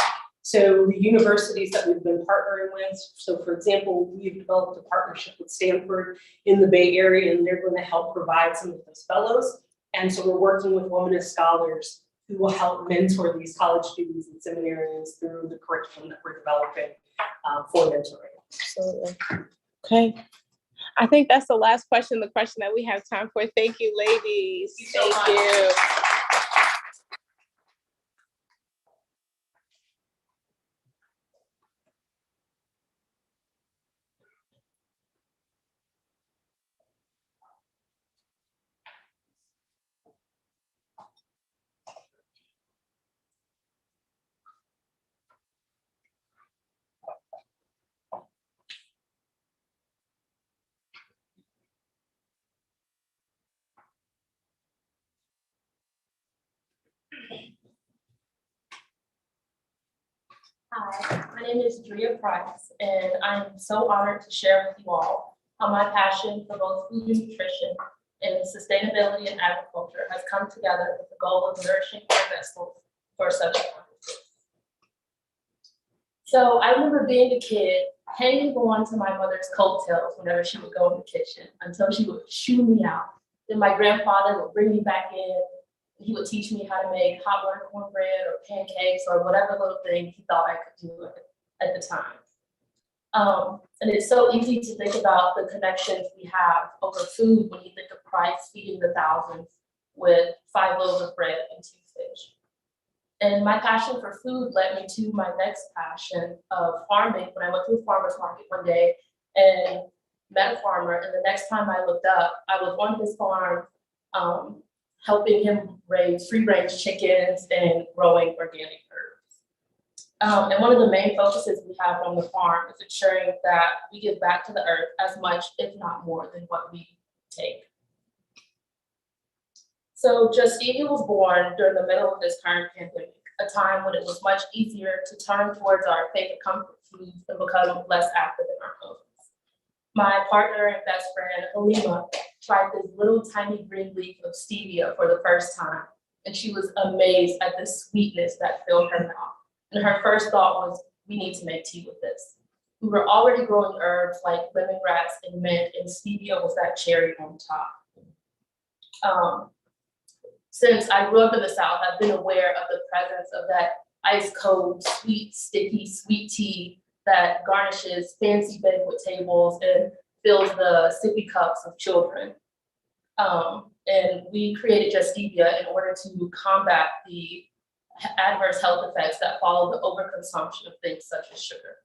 So the universities that we've been partnering with, so for example, we've developed a partnership with Stanford in the Bay Area, and they're going to help provide some of those fellows. And so we're working with womanist scholars who will help mentor these college students and seminarians through the curriculum that we're developing for mentoring. Absolutely. Okay. I think that's the last question, the question that we have time for. Thank you, ladies. Thank you. Hi, my name is Drea Price, and I'm so honored to share with you all how my passion for both food and nutrition and sustainability and agriculture has come together with the goal of nourishing our vessels for such a time. So I remember being a kid, hanging on to my mother's coattails whenever she would go in the kitchen until she would shoo me out. Then my grandfather would bring me back in. He would teach me how to make hot water cornbread or pancakes or whatever little thing he thought I could do at the time. And it's so easy to think about the connections we have over food when you think of Christ feeding the thousands with 5 loaves of bread and 2 fish. And my passion for food led me to my next passion of farming when I went to a farmer's market one day and met a farmer. And the next time I looked up, I was on his farm helping him raise free-range chickens and growing organic herbs. And one of the main focuses we have on the farm is ensuring that we give back to the earth as much, if not more, than what we take. So Justine was born during the middle of this current pandemic, a time when it was much easier to turn towards our favorite comfort foods and become less active in our homes. My partner and best friend, Halima, tried this little tiny green leaf of stevia for the first time, and she was amazed at the sweetness that filled her mouth. And her first thought was, we need to make tea with this. We were already growing herbs like lemongrass and mint, and stevia was that cherry on top. Since I grew up in the South, I've been aware of the presence of that ice cold, sweet, sticky, sweet tea that garnishes fancy banquet tables and fills the sippy cups of children. And we created Justevia in order to combat the adverse health effects that follow the overconsumption of things such as sugar.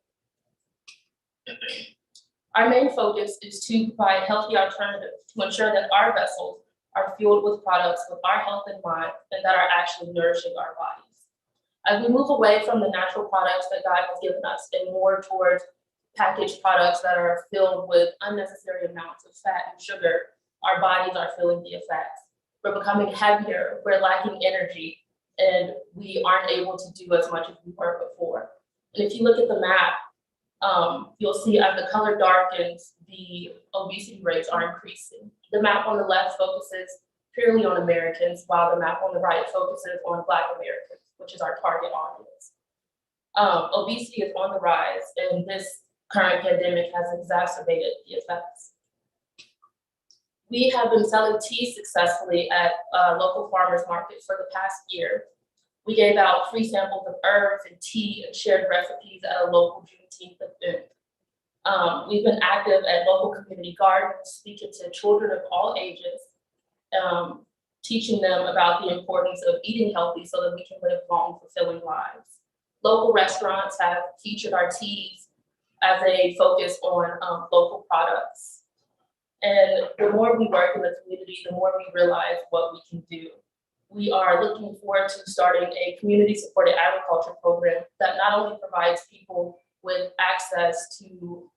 Our main focus is to provide healthy alternatives to ensure that our vessels are fueled with products with our health in mind and that are actually nourishing our bodies. As we move away from the natural products that God has given us and more towards packaged products that are filled with unnecessary amounts of fat and sugar, our bodies are feeling the effects. We're becoming heavier, we're lacking energy, and we aren't able to do as much as we were before. And if you look at the map, you'll see as the color darkens, the obesity rates are increasing. The map on the left focuses purely on Americans, while the map on the right focuses on Black Americans, which is our target audience. Obesity is on the rise, and this current pandemic has exacerbated the effects. We have been selling tea successfully at local farmers markets for the past year. We gave out free samples of herbs and tea and shared recipes at a local Juneteenth event. We've been active at local community gardens, speaking to children of all ages, teaching them about the importance of eating healthy so that we can live long, fulfilling lives. Local restaurants have featured our teas as a focus on local products. And the more we work in the community, the more we realize what we can do. We are looking forward to starting a community-supported agriculture program that not only provides people with access to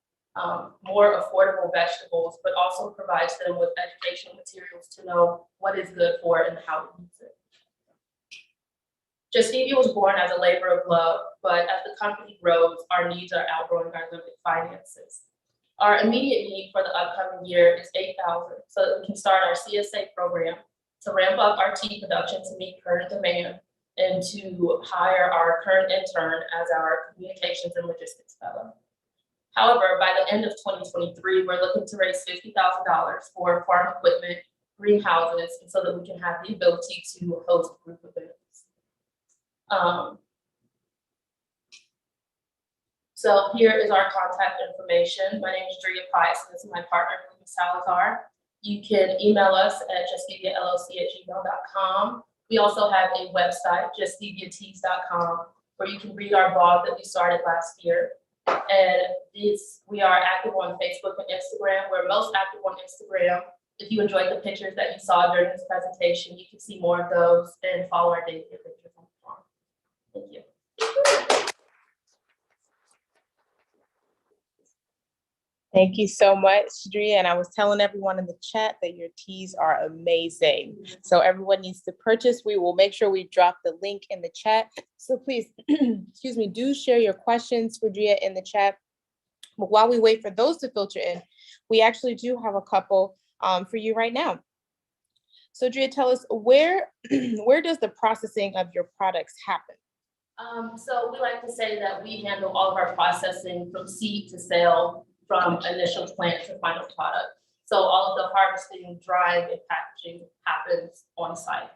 more affordable vegetables, but also provides them with educational materials to know what is good for it and how to use it. Justivia was born as a labor of love, but as the company grows, our needs are outgrowing our limited finances. Our immediate need for the upcoming year is $8,000 so that we can start our CSA program, to ramp up our tea production to meet current demand, and to hire our current intern as our communications and logistics fellow. However, by the end of 2023, we're looking to raise $50,000 for farm equipment, greenhouses, and so that we can have the ability to host group events. So here is our contact information. My name is Drea Price, and this is my partner, Lisa Salazar. You can email us at justivialoc@gmail.com. We also have a website, justiviateas.com, where you can read our blog that we started last year. And we are active on Facebook and Instagram. We're most active on Instagram. If you enjoyed the pictures that you saw during this presentation, you can see more of those and follow our daily pictures on the farm. Thank you. Thank you so much, Drea. And I was telling everyone in the chat that your teas are amazing. So everyone needs to purchase. We will make sure we drop the link in the chat. So please, excuse me, do share your questions for Drea in the chat. But while we wait for those to filter in, we actually do have a couple for you right now. So Drea, tell us where does the processing of your products happen? So we like to say that we handle all of our processing from seed to sale, from initial plant to final product. So all of the harvesting, drying, and packaging happens on site.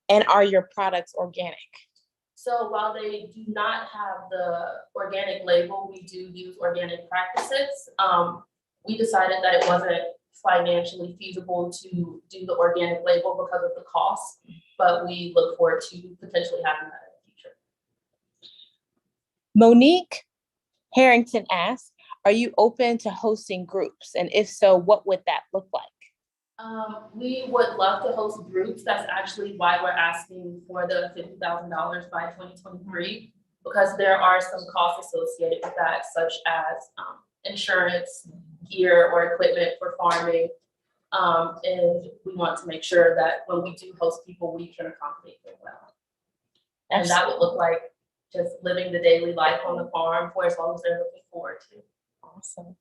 And are your products organic? So while they do not have the organic label, we do use organic practices. We decided that it wasn't financially feasible to do the organic label because of the cost, but we look forward to potentially having that in the future. Monique Harrington asks, are you open to hosting groups? And if so, what would that look like? We would love to host groups. That's actually why we're asking for the $50,000 by 2023, because there are some costs associated with that, such as insurance, gear, or equipment for farming. And we want to make sure that when we do host people, we can accommodate them well. And that would look like just living the daily life on the farm for as long as they're looking forward to. Awesome.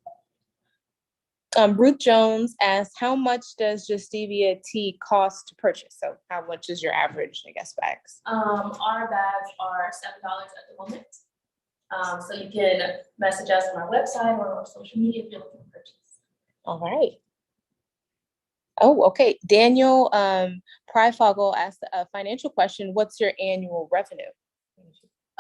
Ruth Jones asks, how much does Justivia tea cost to purchase? So how much is your average, I guess, bags? Our bags are $7 at the moment. So you can message us on our website or on social media if you're looking to purchase. All right. Oh, okay. Daniel Pryfogel asked a financial question. What's your annual revenue?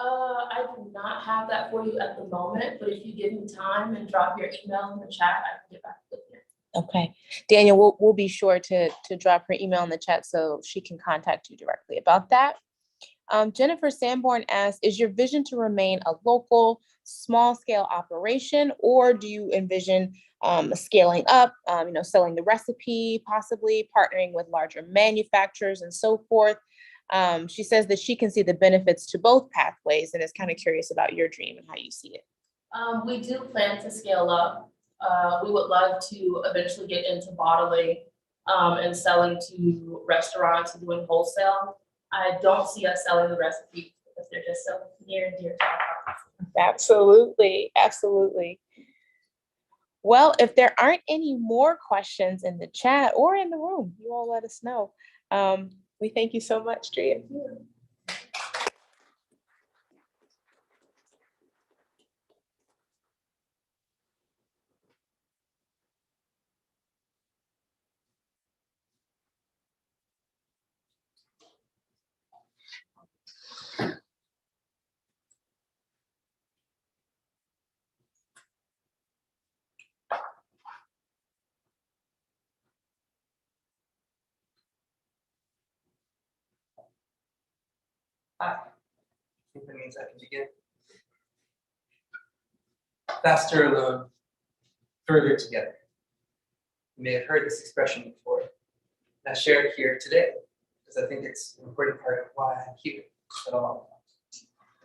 I do not have that for you at the moment, but if you give me time and drop your email in the chat, I can get back with you. Okay. Daniel, we'll be sure to drop her email in the chat so she can contact you directly about that. Jennifer Sanborn asks, is your vision to remain a local, small-scale operation, or do you envision scaling up, selling the recipe, possibly partnering with larger manufacturers and so forth? She says that she can see the benefits to both pathways and is kind of curious about your dream and how you see it. We do plan to scale up. We would love to eventually get into bottling and selling to restaurants and doing wholesale. I don't see us selling the recipes because they're just so near and dear to our hearts. Absolutely, absolutely. Well, if there aren't any more questions in the chat or in the room, you all let us know. We thank you so much, Drea. Hi. I think that means I can begin. Faster alone, further together. You may have heard this expression before. And I share it here today because I think it's an important part of why I'm here at all.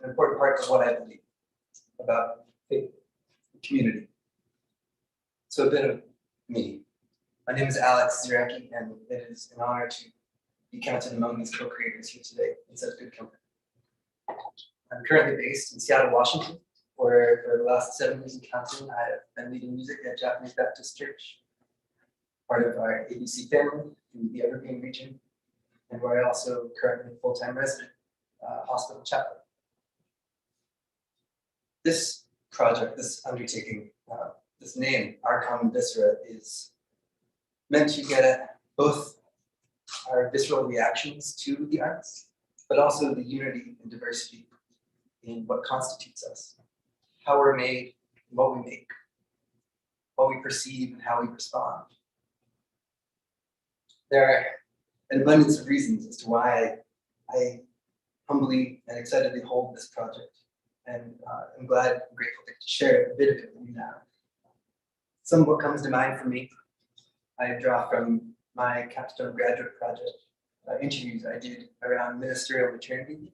An important part of what I believe about faith and community. So a bit of me. My name is Alex Ziracki, and it is an honor to be counted among these co-creators here today in such good company. I'm currently based in Seattle, Washington, where for the last 7 years and counting, I have been leading music at Japanese Baptist Church, part of our ABC family in the Evergreen region, and where I also currently a full-time resident, hospital chaplain. This project, this undertaking, this name, Our Common Viscera, is meant to get at both our visceral reactions to the arts, but also the unity and diversity in what constitutes us, how we're made, and what we make, what we perceive and how we respond. There are an abundance of reasons as to why I humbly and excitedly hold this project, and I'm glad and grateful to share a bit of it with you now. Some of what comes to mind for me, I draw from my capstone graduate project, interviews I did around ministerial maternity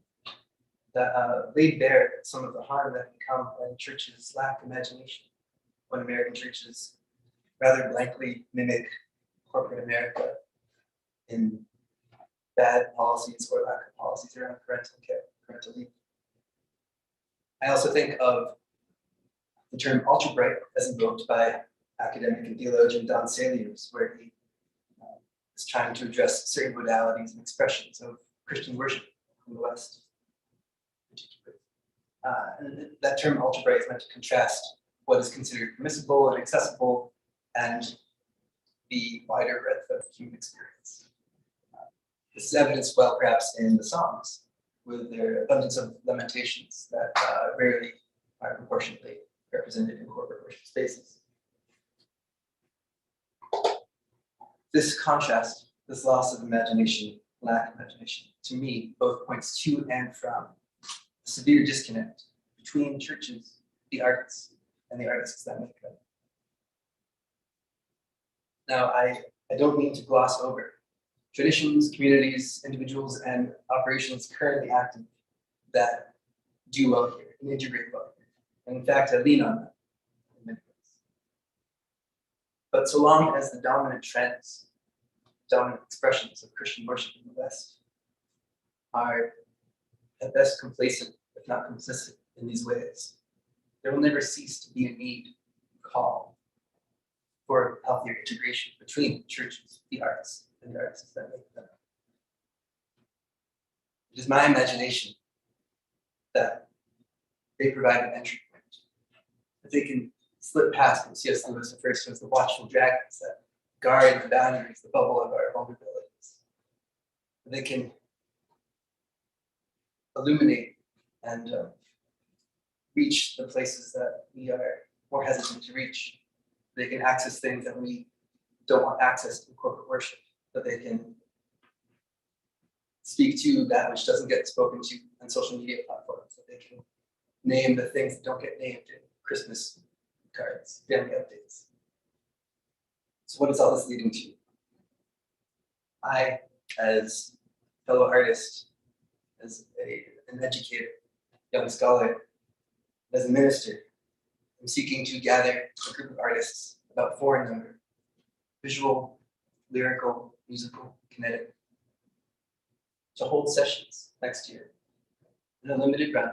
that laid bare some of the harm that can come when churches lack imagination, when American churches rather blankly mimic corporate America in bad policies or lack of policies around parental care, parental leave. I also think of the term ultra-bright as invoked by academic and theologian Don Saliers, where he is trying to address certain modalities and expressions of Christian worship in the West. And that term ultra-bright is meant to contrast what is considered permissible and accessible and the wider breadth of human experience. This is evidenced well perhaps in the Psalms, with their abundance of lamentations that rarely are proportionately represented in corporate worship spaces. This contrast, this loss of imagination, lack of imagination, to me, both points to and from a severe disconnect between churches, the arts, and the artists that make them. Now, I don't mean to gloss over traditions, communities, individuals, and operations currently active that do well here and integrate well here. And in fact, I lean on that in many ways. But so long as the dominant trends, dominant expressions of Christian worship in the West are at best complacent, if not complicit in these ways, there will never cease to be a need, call for healthier integration between churches, the arts, and the artists that make them. It is my imagination that they provide an entry point, that they can slip past what C.S. Lewis refers to as the watchful dragons that guard the boundaries, the bubble of our vulnerabilities. They can illuminate and reach the places that we are more hesitant to reach. They can access things that we don't want access in corporate worship, that they can speak to that which doesn't get spoken to on social media platforms, that they can name the things that don't get named in Christmas cards, family updates. So what is all this leading to? I, as a fellow artist, as an educator, young scholar, as a minister, I'm seeking to gather a group of artists, about 4 in number, visual, lyrical, musical, kinetic, to hold sessions next year in a limited run,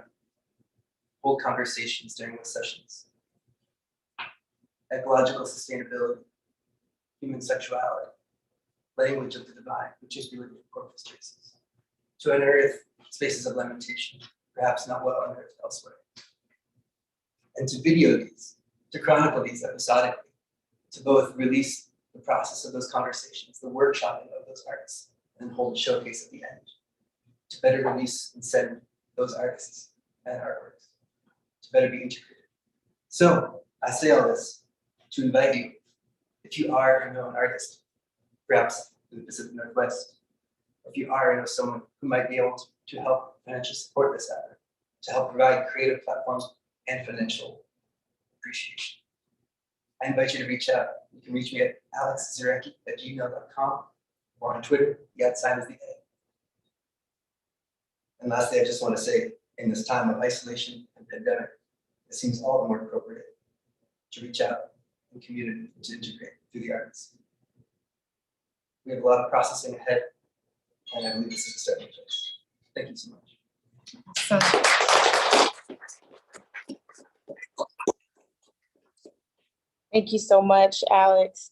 hold conversations during those sessions, ecological sustainability, human sexuality, language of the divine, which is really corpus traces, to unearth spaces of lamentation, perhaps not well unearthed elsewhere, and to video these, to chronicle these episodically, to both release the process of those conversations, the workshopping of those arts, and hold a showcase at the end, to better release and send those artists and artworks, to better be integrated. So I say all this to invite you, if you are a known artist, perhaps in the Pacific Northwest, if you are know someone who might be able to to help financially support this effort, to help provide creative platforms and financial appreciation. I invite you to reach out. You can reach me at alexzarecki@gmail.com or on Twitter. The @ is the A. And lastly, I just want to say, in this time of isolation and pandemic, it seems all the more appropriate to reach out in community to integrate through the arts. We have a lot of processing ahead, and I believe this is a starting place. Thank you so much. Thank you so much, Alex.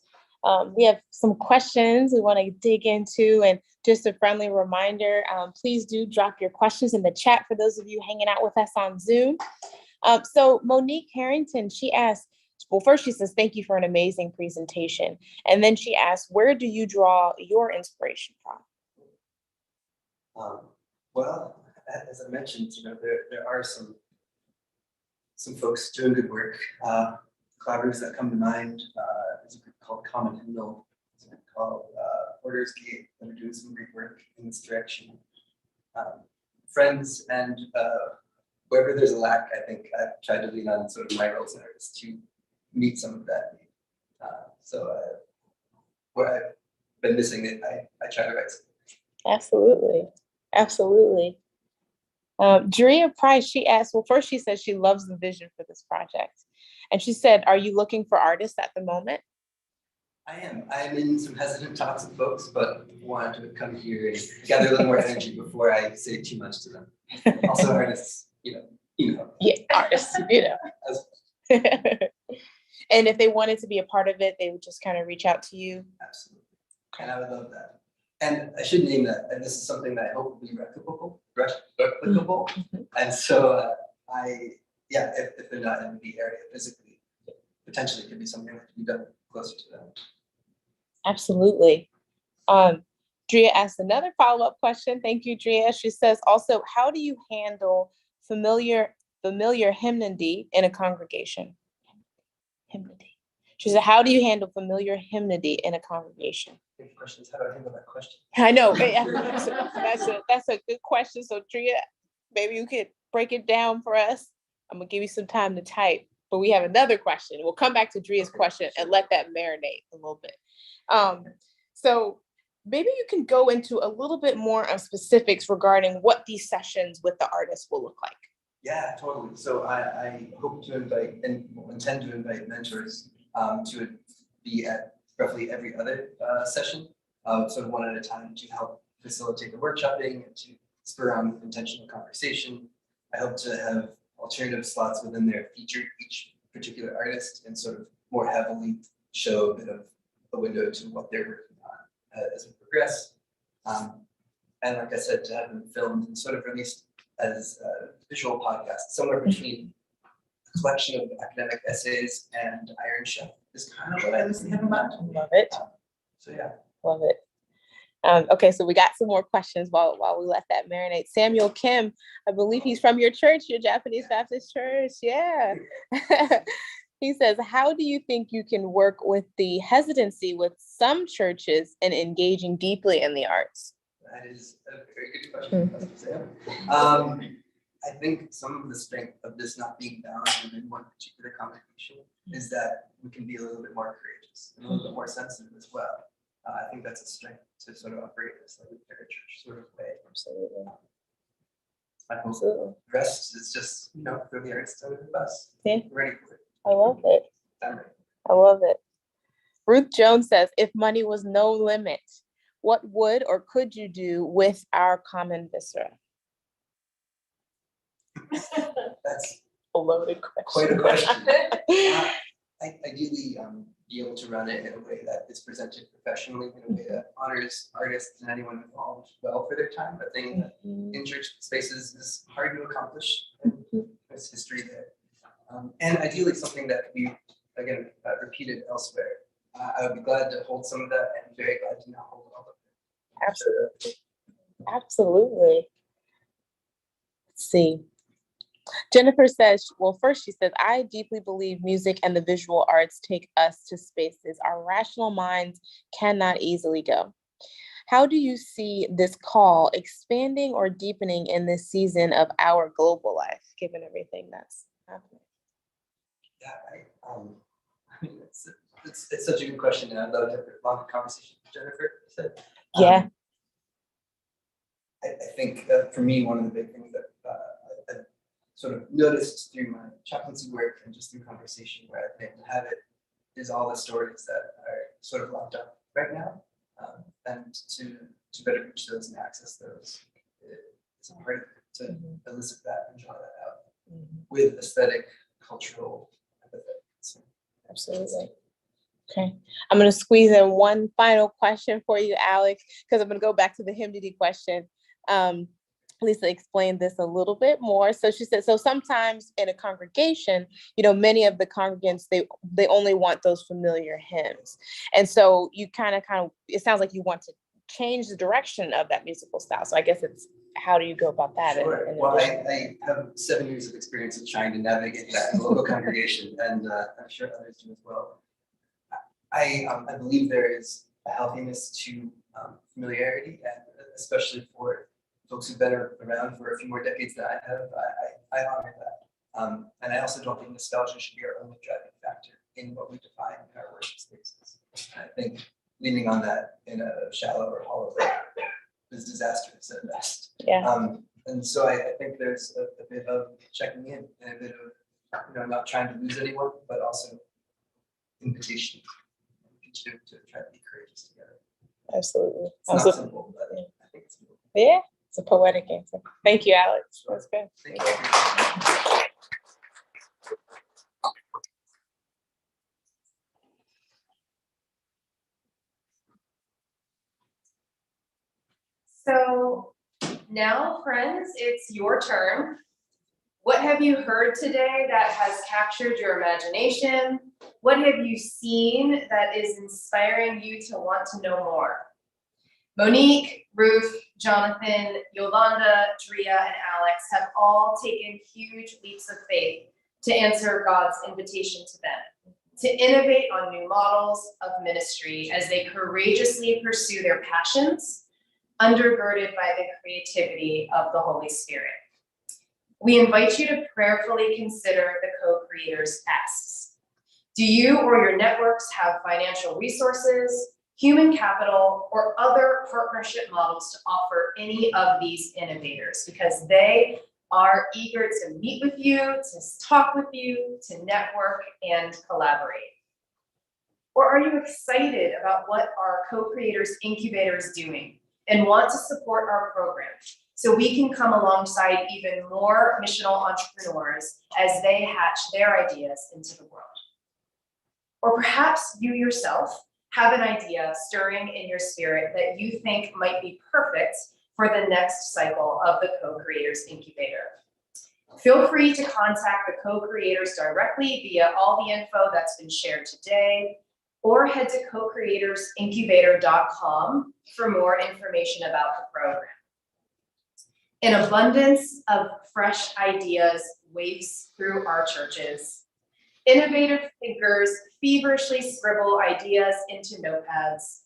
We have some questions we want to dig into, and just a friendly reminder, please do drop your questions in the chat for those of you hanging out with us on Zoom. So Monique Harrington, she asked, well, first she says, thank you for an amazing presentation. And then she asked, where do you draw your inspiration from? Well, as I mentioned, there are some folks doing good work. Collaborators that come to mind is a group called Common Hymnal, there's a group called Orders Gate that are doing some great work in this direction. Friends and wherever there's a lack, I think I've tried to lean on sort of my roles as an artist to meet some of that need. Where I've been missing it, I try to write something. Absolutely, absolutely. Drea Price, she asked, well, first she said she loves the vision for this project. And she said, are you looking for artists at the moment? I am. I'm in some hesitant talks with folks, but wanted to come here and gather a little more energy before I say too much to them. Also, artists, you know. Yeah, artists, And if they wanted to be a part of it, they would just kind of reach out to you. Absolutely. And I would love that. And I should name that. And this is something that I hope will be replicable. Mm-hmm. And so if they're not in the area physically, potentially it could be something that could be done closer to them. Absolutely. Drea asked another follow-up question. Thank you, Drea. She says also, how do you handle familiar hymnody in a congregation? Hymnody. She said, how do you handle familiar hymnody in a congregation? Good questions. How do I handle that question? I know. That's a good question. So Drea, maybe you could break it down for us. I'm gonna give you some time to type, but we have another question. We'll come back to Drea's question and let that marinate a little bit. So maybe you can go into a little bit more of specifics regarding what these sessions with the artists will look like. Yeah, totally. So I hope to invite and intend to invite mentors to be at roughly every other session, sort of one at a time, to help facilitate the workshopping and to spur on intentional conversation. I hope to have alternative slots within there feature each particular artist and sort of more heavily show a bit of a window to what they're working on as we progress. And like I said, to have them filmed and sort of released as a visual podcast, somewhere between a collection of academic essays and Iron Chef is kind of what I was thinking about. Love it. So yeah. Love it. Okay, so we got some more questions while we let that marinate. Samuel Kim, I believe he's from your church, your Japanese Baptist church. Yeah. He says, how do you think you can work with the hesitancy with some churches in engaging deeply in the arts? That is a very good question, Sam. I think some of the strength of this not being bound within one particular congregation is that we can be a little bit more courageous and a little bit more sensitive as well. I think that's a strength to sort of operate this like a parachurch sort of way. Absolutely. I hope the rest is just, throw the arts under the bus. Yeah. Ready for it. I love it. I love it. Ruth Jones says, if money was no limit, what would or could you do with our common viscera? That's a loaded question. Quite a question. Ideally, be able to run it in a way that is presented professionally, in a way that honors artists and anyone involved well for their time. A thing that in church spaces is hard to accomplish. There's history there. And ideally something that could be, again, repeated elsewhere. I would be glad to hold some of that and very glad to not hold all of it. Absolutely. Absolutely. Let's see. Jennifer says, well, first she says, I deeply believe music and the visual arts take us to spaces our rational minds cannot easily go. How do you see this call expanding or deepening in this season of our global life, given everything that's happening? Yeah, I mean, it's such a good question, and I'd love to have a long conversation with Jennifer. Yeah. I think for me, one of the big things that I sort of noticed through my chaplaincy work and just through conversation where I've been able to have it is all the stories that are sort of locked up right now, and to better reach those and access those. It's important to elicit that and draw that out with aesthetic, cultural, empathy. So, absolutely. Okay, I'm going to squeeze in one final question for you, Alex, because I'm going to go back to the hymnody question. Lisa explained this a little bit more. So she said, so sometimes in a congregation, many of the congregants, they only want those familiar hymns. And so you kind of, it sounds like you want to change the direction of that musical style. So I guess it's, how do you go about that? Sure. Well, I have 7 years of experience of trying to navigate that in a local congregation, and I'm sure others do as well. I believe there is a healthiness to familiarity, and especially for folks who've been around for a few more decades than I have, I honor that. And I also don't think nostalgia should be our only driving factor in what we define in our worship spaces. I think leaning on that in a shallow or hollow way is disastrous at best. Yeah. And so I think there's a bit of checking in and a bit of not trying to lose anyone, but also invitation to try to be courageous together. Absolutely. It's not simple, but I think it's simple. Yeah, it's a poetic answer. Thank you, Alex. Sure. That's good. Thank you. So now, friends, it's your turn. What have you heard today that has captured your imagination? What have you seen that is inspiring you to want to know more? Monique, Ruth, Jonathan, Yolanda, Drea, and Alex have all taken huge leaps of faith to answer God's invitation to them, to innovate on new models of ministry as they courageously pursue their passions, undergirded by the creativity of the Holy Spirit. We invite you to prayerfully consider the co-creators' asks. Do you or your networks have financial resources, human capital, or other partnership models to offer any of these innovators? Because they are eager to meet with you, to talk with you, to network and collaborate. Or are you excited about what our Co-Creators Incubator is doing and want to support our program so we can come alongside even more missional entrepreneurs as they hatch their ideas into the world? Or perhaps you yourself have an idea stirring in your spirit that you think might be perfect for the next cycle of the Co-Creators Incubator. Feel free to contact the co-creators directly via all the info that's been shared today, or head to co-creatorsincubator.com for more information about the program. An abundance of fresh ideas waves through our churches. Innovative thinkers feverishly scribble ideas into notepads.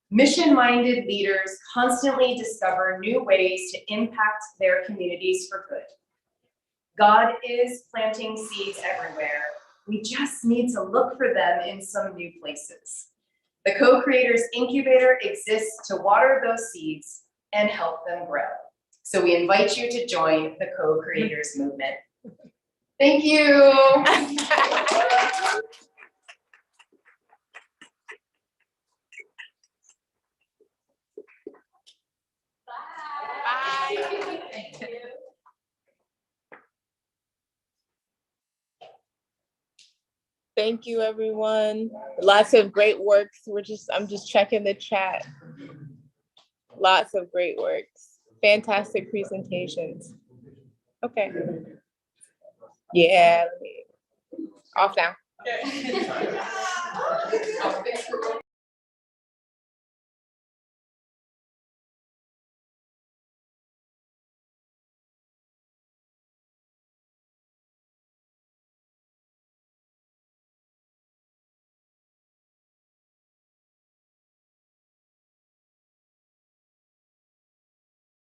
Mission-minded leaders constantly discover new ways to impact their communities for good. God is planting seeds everywhere. We just need to look for them in some new places. The Co-Creators Incubator exists to water those seeds and help them grow. So we invite you to join the Co-Creators movement. Thank you. Bye. Thank you. Thank you, everyone. Lots of great works. I'm just checking the chat. Lots of great works. Fantastic presentations. Okay. Yeah. Off now.